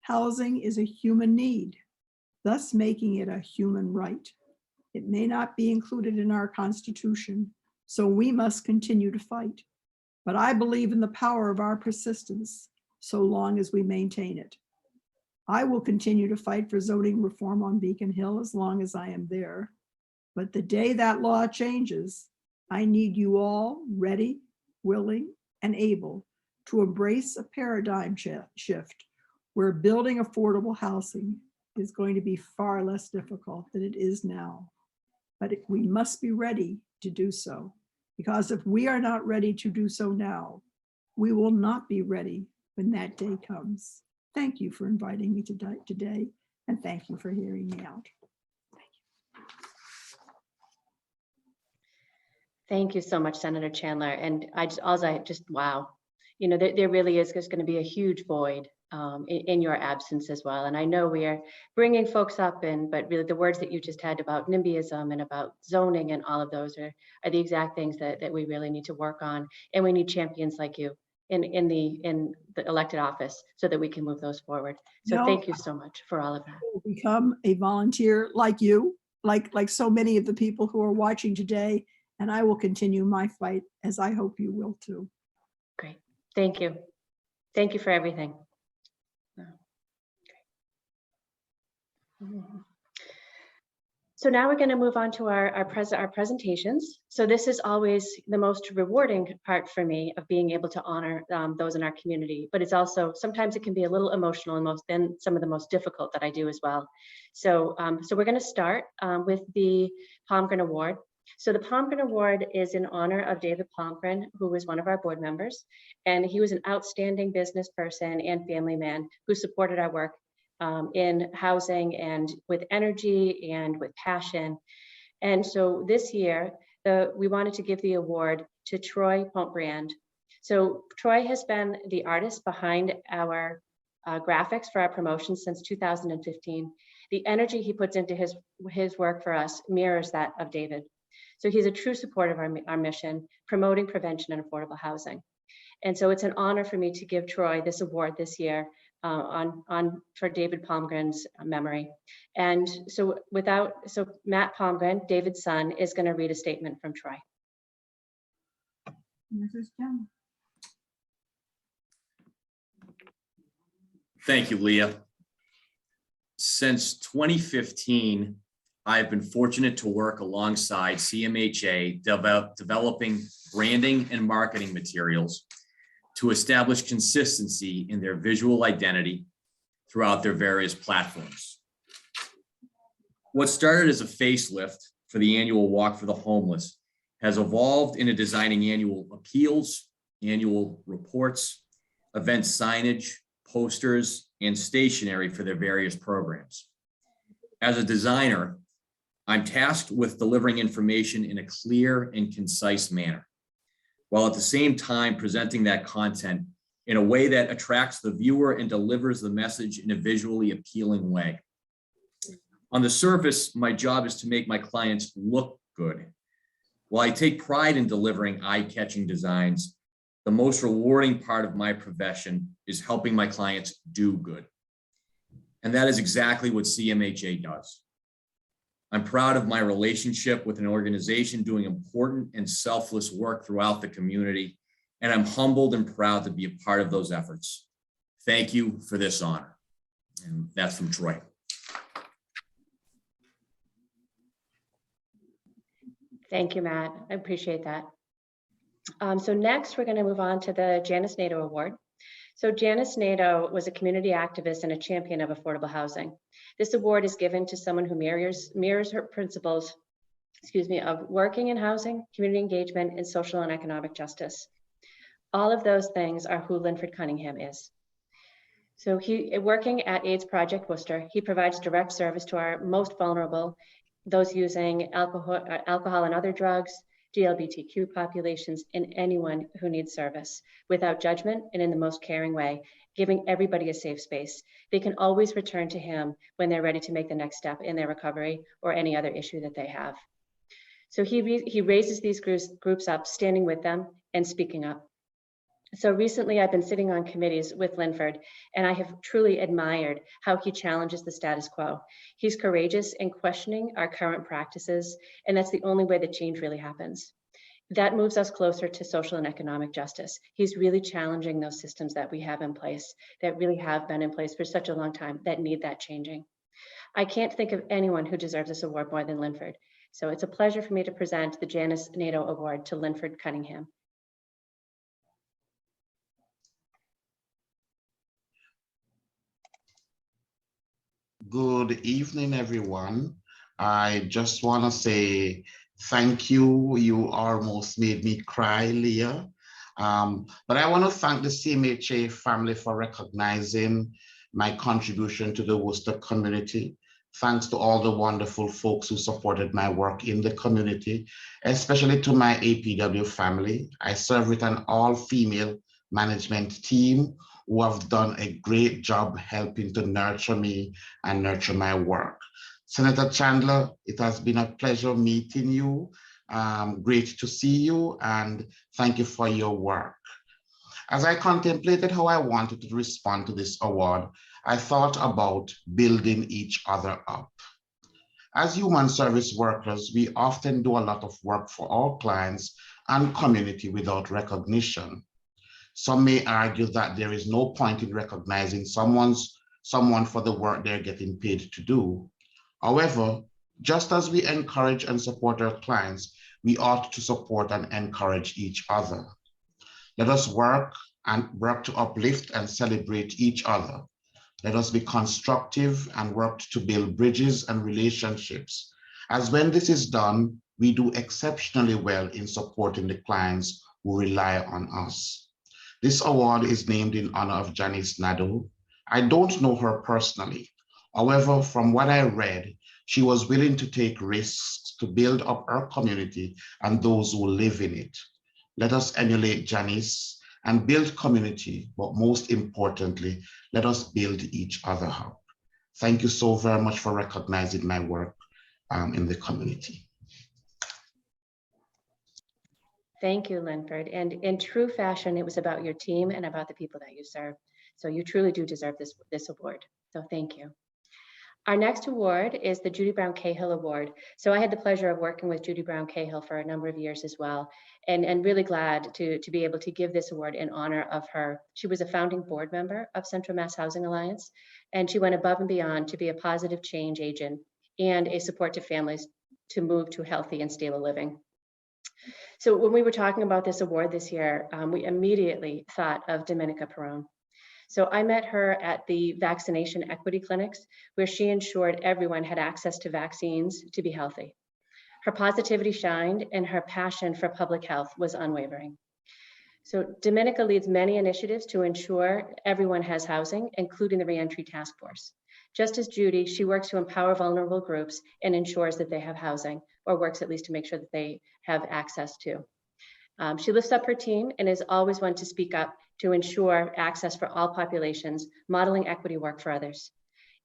Housing is a human need, thus making it a human right. It may not be included in our Constitution, so we must continue to fight. But I believe in the power of our persistence, so long as we maintain it. I will continue to fight for zoning reform on Beacon Hill as long as I am there. But the day that law changes, I need you all ready, willing, and able to embrace a paradigm shift where building affordable housing is going to be far less difficult than it is now. But we must be ready to do so, because if we are not ready to do so now, we will not be ready when that day comes. Thank you for inviting me today, and thank you for hearing me out. Thank you so much, Senator Chandler. And wow. You know, there really is going to be a huge void in your absence as well. And I know we are bringing folks up but really the words that you just had about NIMBYism and about zoning and all of those are the exact things that we really need to work on. And we need champions like you in the elected office so that we can move those forward. So thank you so much for all of that. Become a volunteer like you, like so many of the people who are watching today, and I will continue my fight, as I hope you will too. Great, thank you. Thank you for everything. So now we're going to move on to our presentations. So this is always the most rewarding part for me of being able to honor those in our community, but it's also, sometimes it can be a little emotional and some of the most difficult that I do as well. So, we're going to start with the Palmgren Award. So the Palmgren Award is in honor of David Palmgren, who was one of our board members, and he was an outstanding business person and family man who supported our work in housing and with energy and with passion. And so this year, we wanted to give the award to Troy Pontbriand, So Troy has been the artist behind our graphics for our promotions since 2015. The energy he puts into his work for us mirrors that of David. So he's a true supporter of our mission, promoting prevention and affordable housing. And so it's an honor for me to give Troy this award this year for David Palmgren's memory. And so Matt Palmgren, David's son, is going to read a statement from Troy. Mrs. Janice. Thank you, Leah. Since 2015, I've been fortunate to work alongside CMHA developing branding and marketing materials to establish consistency in their visual identity throughout their various platforms. What started as a facelift for the annual Walk for the Homeless has evolved into designing annual appeals, annual reports, event signage, posters, and stationery for their various programs. As a designer, I'm tasked with delivering information in a clear and concise manner, while at the same time presenting that content in a way that attracts the viewer and delivers the message in a visually appealing way. On the surface, my job is to make my clients look good. While I take pride in delivering eye-catching designs, the most rewarding part of my profession is helping my clients do good. And that is exactly what CMHA does. I'm proud of my relationship with an organization doing important and selfless work throughout the community, and I'm humbled and proud to be a part of those efforts. Thank you for this honor. And that's from Troy. Thank you, Matt. I appreciate that. So next, we're going to move on to the Janice Nadeau Award. So Janice Nadeau was a community activist and a champion of affordable housing. This award is given to someone who mirrors her principles, of working in housing, community engagement, and social and economic justice. All of those things are who Linford Cunningham is. So working at AIDS Project Worcester, he provides direct service to our most vulnerable, those using alcohol and other drugs, GLBTQ populations, and anyone who needs service without judgment and in the most caring way, giving everybody a safe space. They can always return to him when they're ready to make the next step in their recovery or any other issue that they have. So he raises these groups up, standing with them and speaking up. So recently I've been sitting on committees with Linford, and I have truly admired how he challenges the status quo. He's courageous in questioning our current practices, and that's the only way that change really happens. That moves us closer to social and economic justice. He's really challenging those systems that we have in place, that really have been in place for such a long time, that need that changing. I can't think of anyone who deserves this award more than Linford. So it's a pleasure for me to present the Janice Nadeau Award to Linford Cunningham. Good evening, everyone. I just want to say thank you. You almost made me cry, Leah. But I want to thank the CMHA family for recognizing my contribution to the Worcester community. Thanks to all the wonderful folks who supported my work in the community, especially to my APW family. I serve with an all-female management team who have done a great job helping to nurture me and nurture my work. Senator Chandler, it has been a pleasure meeting you. Great to see you, and thank you for your work. As I contemplated how I wanted to respond to this award, I thought about building each other up. As human service workers, we often do a lot of work for our clients and community without recognition. Some may argue that there is no point in recognizing someone for the work they're getting paid to do. However, just as we encourage and support our clients, we ought to support and encourage each other. Let us work to uplift and celebrate each other. Let us be constructive and work to build bridges and relationships. As when this is done, we do exceptionally well in supporting the clients who rely on us. This award is named in honor of Janice Nadeau. I don't know her personally. However, from what I read, she was willing to take risks to build up her community and those who live in it. Let us emulate Janice and build community, but most importantly, let us build each other up. Thank you so very much for recognizing my work in the community. Thank you, Linford. And in true fashion, it was about your team and about the people that you serve. So you truly do deserve this award. So thank you. Our next award is the Judy Brown Cahill Award. So I had the pleasure of working with Judy Brown Cahill for a number of years as well, and really glad to be able to give this award in honor of her. She was a founding board member of Central Mass Housing Alliance, and she went above and beyond to be a positive change agent and a support to families to move to healthy and stable living. So when we were talking about this award this year, we immediately thought of Domenica Perrone. So I met her at the vaccination equity clinics, where she ensured everyone had access to vaccines to be healthy. Her positivity shined and her passion for public health was unwavering. So Domenica leads many initiatives to ensure everyone has housing, including the Reentry Task Force. Just as Judy, she works to empower vulnerable groups and ensures that they have housing, or works at least to make sure that they have access to. She lifts up her team and is always one to speak up to ensure access for all populations, modeling equity work for others.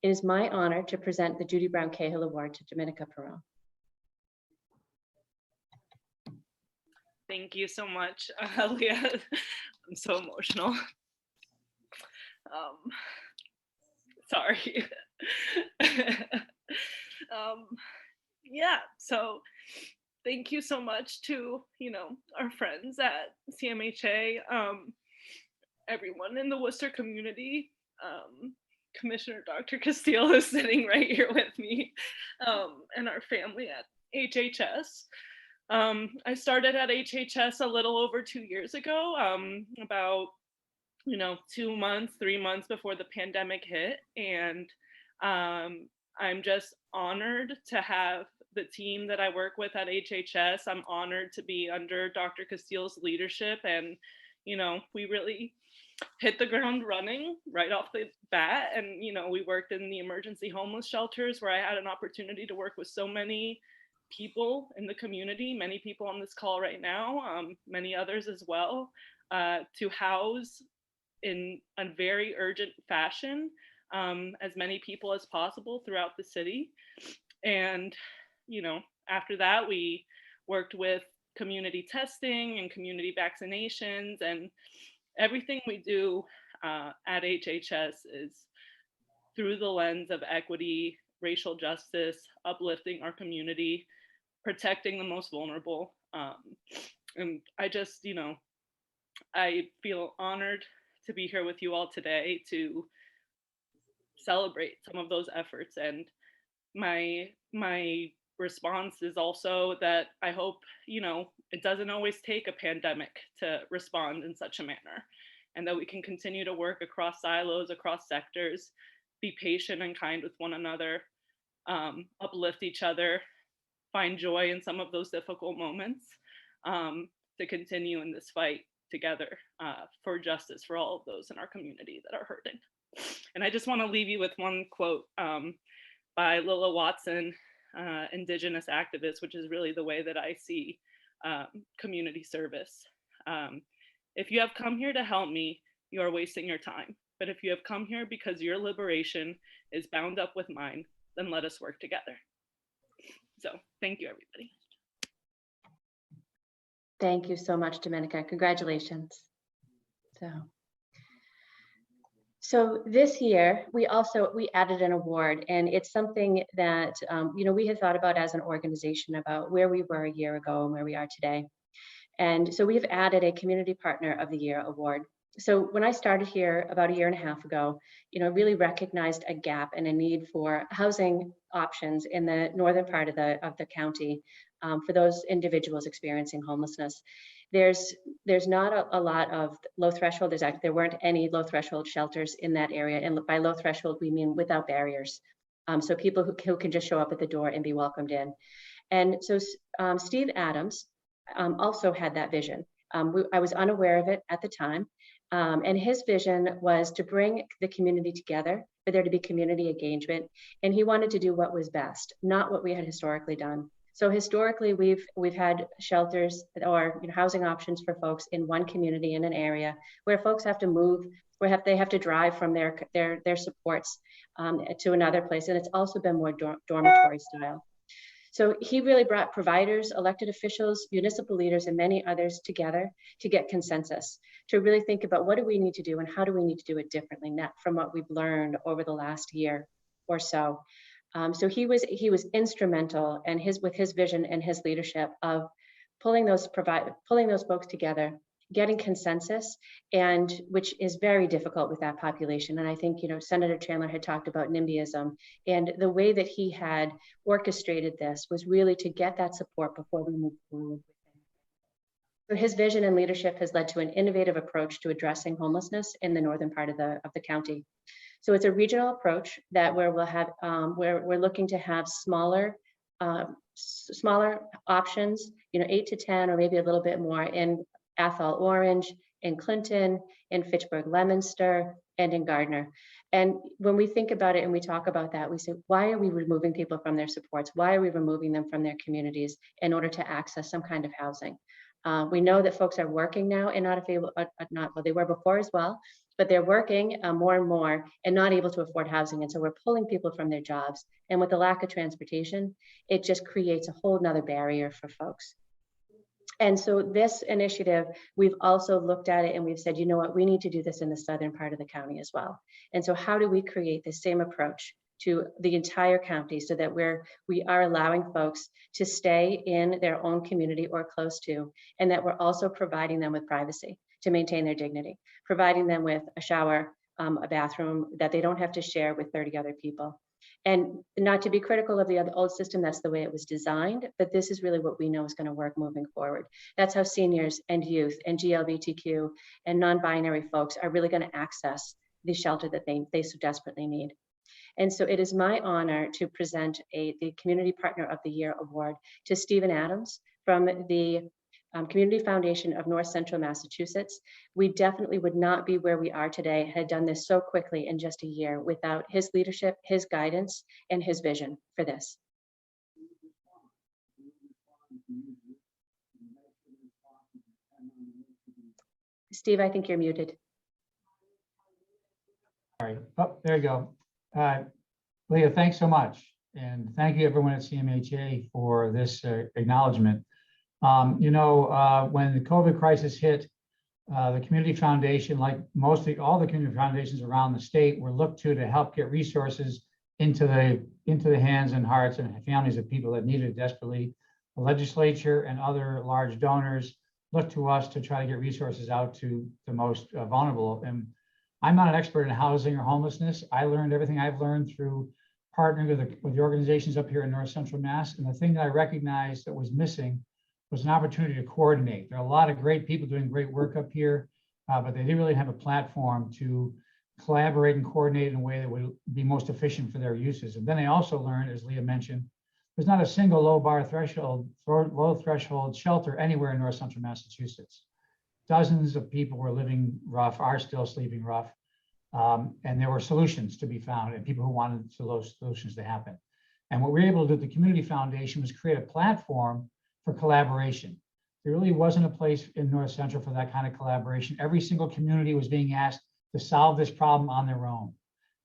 It is my honor to present the Judy Brown Cahill Award to Domenica Perrone. Thank you so much, Leah. I'm so emotional. Sorry. Yeah, so thank you so much to, our friends at CMHA, everyone in the Worcester community. Commissioner Dr. Castile is sitting right here with me, and our family at HHS. I started at HHS a little over 2 years ago, about 2 months, 3 months before the pandemic hit, and I'm just honored to have the team that I work with at HHS. I'm honored to be under Dr. Castile's leadership, and we really hit the ground running right off the bat. And we worked in the emergency homeless shelters, where I had an opportunity to work with so many people in the community, many people on this call right now, many others as well, to house in a very urgent fashion as many people as possible throughout the city. And after that, we worked with community testing and community vaccinations, and everything we do at HHS is through the lens of equity, racial justice, uplifting our community, protecting the most vulnerable. And I just, I feel honored to be here with you all today to celebrate some of those efforts. And my response is also that I hope, it doesn't always take a pandemic to respond in such a manner, and that we can continue to work across silos, across sectors, be patient and kind with one another, uplift each other, find joy in some of those difficult moments, to continue in this fight together for justice for all of those in our community that are hurting. And I just want to leave you with one quote by Lilla Watson, Indigenous activist, which is really the way that I see community service. If you have come here to help me, you are wasting your time. But if you have come here because your liberation is bound up with mine, then let us work together. So thank you, everybody. Thank you so much, Domenica. Congratulations. So this year, we added an award, and it's something that we had thought about as an organization about where we were a year ago and where we are today. And so we've added a Community Partner of the Year award. So when I started here about a year and a half ago, really recognized a gap and a need for housing options in the northern part of the county for those individuals experiencing homelessness. There's not a lot of low threshold. There weren't any low threshold shelters in that area, and by low threshold we mean without barriers. So people who can just show up at the door and be welcomed in. And so Steve Adams also had that vision. I was unaware of it at the time. And his vision was to bring the community together, for there to be community engagement. And he wanted to do what was best, not what we had historically done. So historically, we've had shelters or housing options for folks in one community in an area where folks have to move, where they have to drive from their supports to another place, and it's also been more dormitory style. So he really brought providers, elected officials, municipal leaders, and many others together to get consensus, to really think about what do we need to do and how do we need to do it differently, not from what we've learned over the last year or so. So he was instrumental, and with his vision and his leadership of pulling those folks together, getting consensus, and which is very difficult with that population. And I think, Senator Chandler had talked about NIMBYism, and the way that he had orchestrated this was really to get that support before we move forward. So his vision and leadership has led to an innovative approach to addressing homelessness in the northern part of the county. So it's a regional approach that where we're looking to have smaller options, 8 to 10, or maybe a little bit more in Athol Orange, in Clinton, in Fitchburg Leominster, and in Gardner. And when we think about it and we talk about that, we say, why are we removing people from their supports? Why are we removing them from their communities in order to access some kind of housing? We know that folks are working now and they were before as well, but they're working more and more and not able to afford housing. And so we're pulling people from their jobs. And with the lack of transportation, it just creates a whole nother barrier for folks. And so this initiative, we've also looked at it and we've said, you know what, we need to do this in the southern part of the county as well. And so how do we create the same approach to the entire county so that we are allowing folks to stay in their own community or close to, and that we're also providing them with privacy to maintain their dignity, providing them with a shower, a bathroom that they don't have to share with 30 other people. And not to be critical of the old system, that's the way it was designed, but this is really what we know is going to work moving forward. That's how seniors and youth and GLBTQ and non-binary folks are really going to access the shelter that they so desperately need. And so it is my honor to present the Community Partner of the Year Award to Stephen Adams from the Community Foundation of North Central Massachusetts. We definitely would not be where we are today had done this so quickly in just a year without his leadership, his guidance, and his vision for this. Steve, I think you're muted. Sorry. Oh, there you go. Leah, thanks so much. And thank you everyone at CMHA for this acknowledgement. When the COVID crisis hit, the Community Foundation, like mostly all the community foundations around the state, were looked to help get resources into the hands and hearts and families of people that needed it desperately. The legislature and other large donors looked to us to try to get resources out to the most vulnerable. And I'm not an expert in housing or homelessness. I learned everything I've learned through partnering with the organizations up here in North Central Mass. And the thing that I recognized that was missing was an opportunity to coordinate. There are a lot of great people doing great work up here, but they didn't really have a platform to collaborate and coordinate in a way that would be most efficient for their uses. And then I also learned, as Leah mentioned, there's not a single low threshold shelter anywhere in North Central Massachusetts. Dozens of people were living rough, are still sleeping rough, and there were solutions to be found and people who wanted those solutions to happen. And what we were able to do at the Community Foundation was create a platform for collaboration. There really wasn't a place in North Central for that kind of collaboration. Every single community was being asked to solve this problem on their own.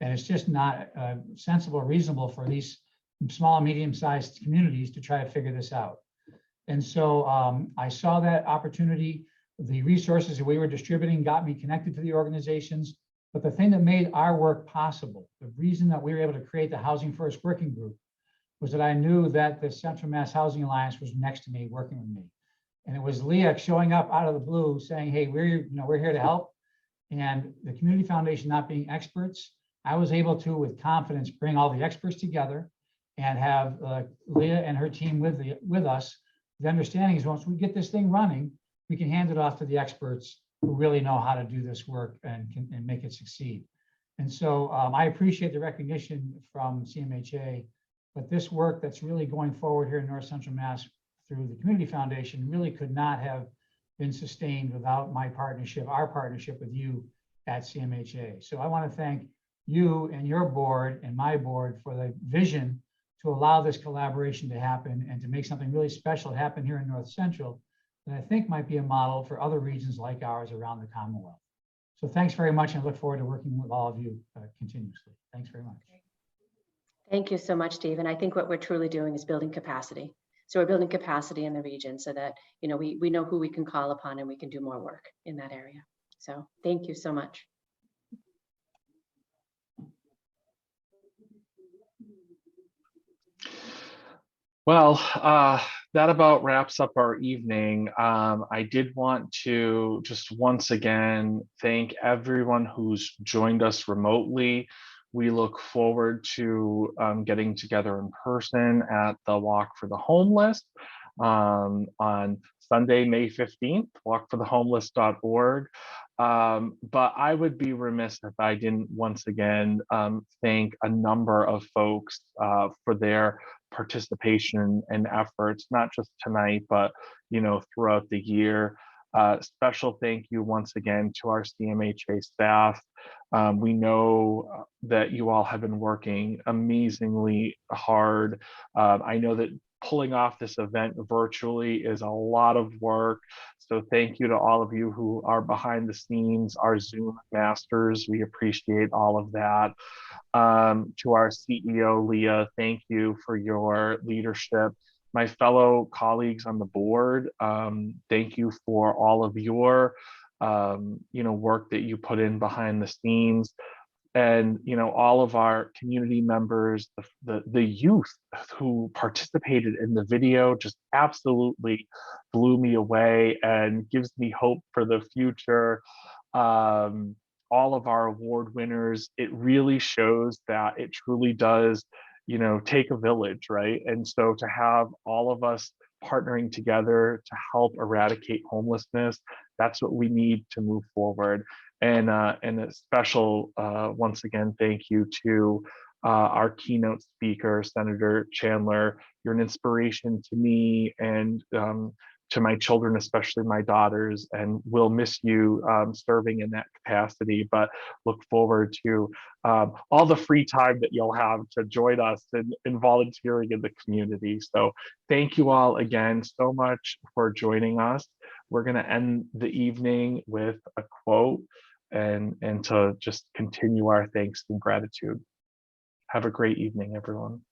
And it's just not sensible or reasonable for these small, medium-sized communities to try to figure this out. And so I saw that opportunity. The resources that we were distributing got me connected to the organizations. But the thing that made our work possible, the reason that we were able to create the Housing First Working Group, was that I knew that the Central Mass Housing Alliance was next to me, working with me. And it was Leah showing up out of the blue saying, hey, we're here to help. And the Community Foundation not being experts, I was able to, with confidence, bring all the experts together and have Leah and her team with us. The understanding is once we get this thing running, we can hand it off to the experts who really know how to do this work and make it succeed. And so I appreciate the recognition from CMHA, but this work that's really going forward here in North Central Mass through the Community Foundation really could not have been sustained without my partnership, our partnership with you at CMHA. So I want to thank you and your board and my board for the vision to allow this collaboration to happen and to make something really special happen here in North Central that I think might be a model for other regions like ours around the Commonwealth. So thanks very much, and I look forward to working with all of you continuously. Thanks very much. Thank you so much, Steve. And I think what we're truly doing is building capacity. So we're building capacity in the region so that, you know, we know who we can call upon and we can do more work in that area. So thank you so much. Well, that about wraps up our evening. I did want to just once again thank everyone who's joined us remotely. We look forward to getting together in person at the Walk for the Homeless on Sunday, May 15th, walkforthehomeless.org. But I would be remiss if I didn't once again thank a number of folks for their participation and efforts, not just tonight, but throughout the year. Special thank you once again to our CMHA staff. We know that you all have been working amazingly hard. I know that pulling off this event virtually is a lot of work. So thank you to all of you who are behind the scenes, our Zoom masters. We appreciate all of that. To our CEO, Leah, thank you for your leadership. My fellow colleagues on the board, thank you for all of your work that you put in behind the scenes. And all of our community members, the youth who participated in the video just absolutely blew me away and gives me hope for the future. All of our award winners, it really shows that it truly does take a village, right? And so to have all of us partnering together to help eradicate homelessness, that's what we need to move forward. And a special, once again, thank you to our keynote speaker, Senator Chandler. You're an inspiration to me and to my children, especially my daughters, and we'll miss you serving in that capacity, but look forward to all the free time that you'll have to join us in volunteering in the community. So thank you all again so much for joining us. We're going to end the evening with a quote and to just continue our thanks and gratitude. Have a great evening, everyone.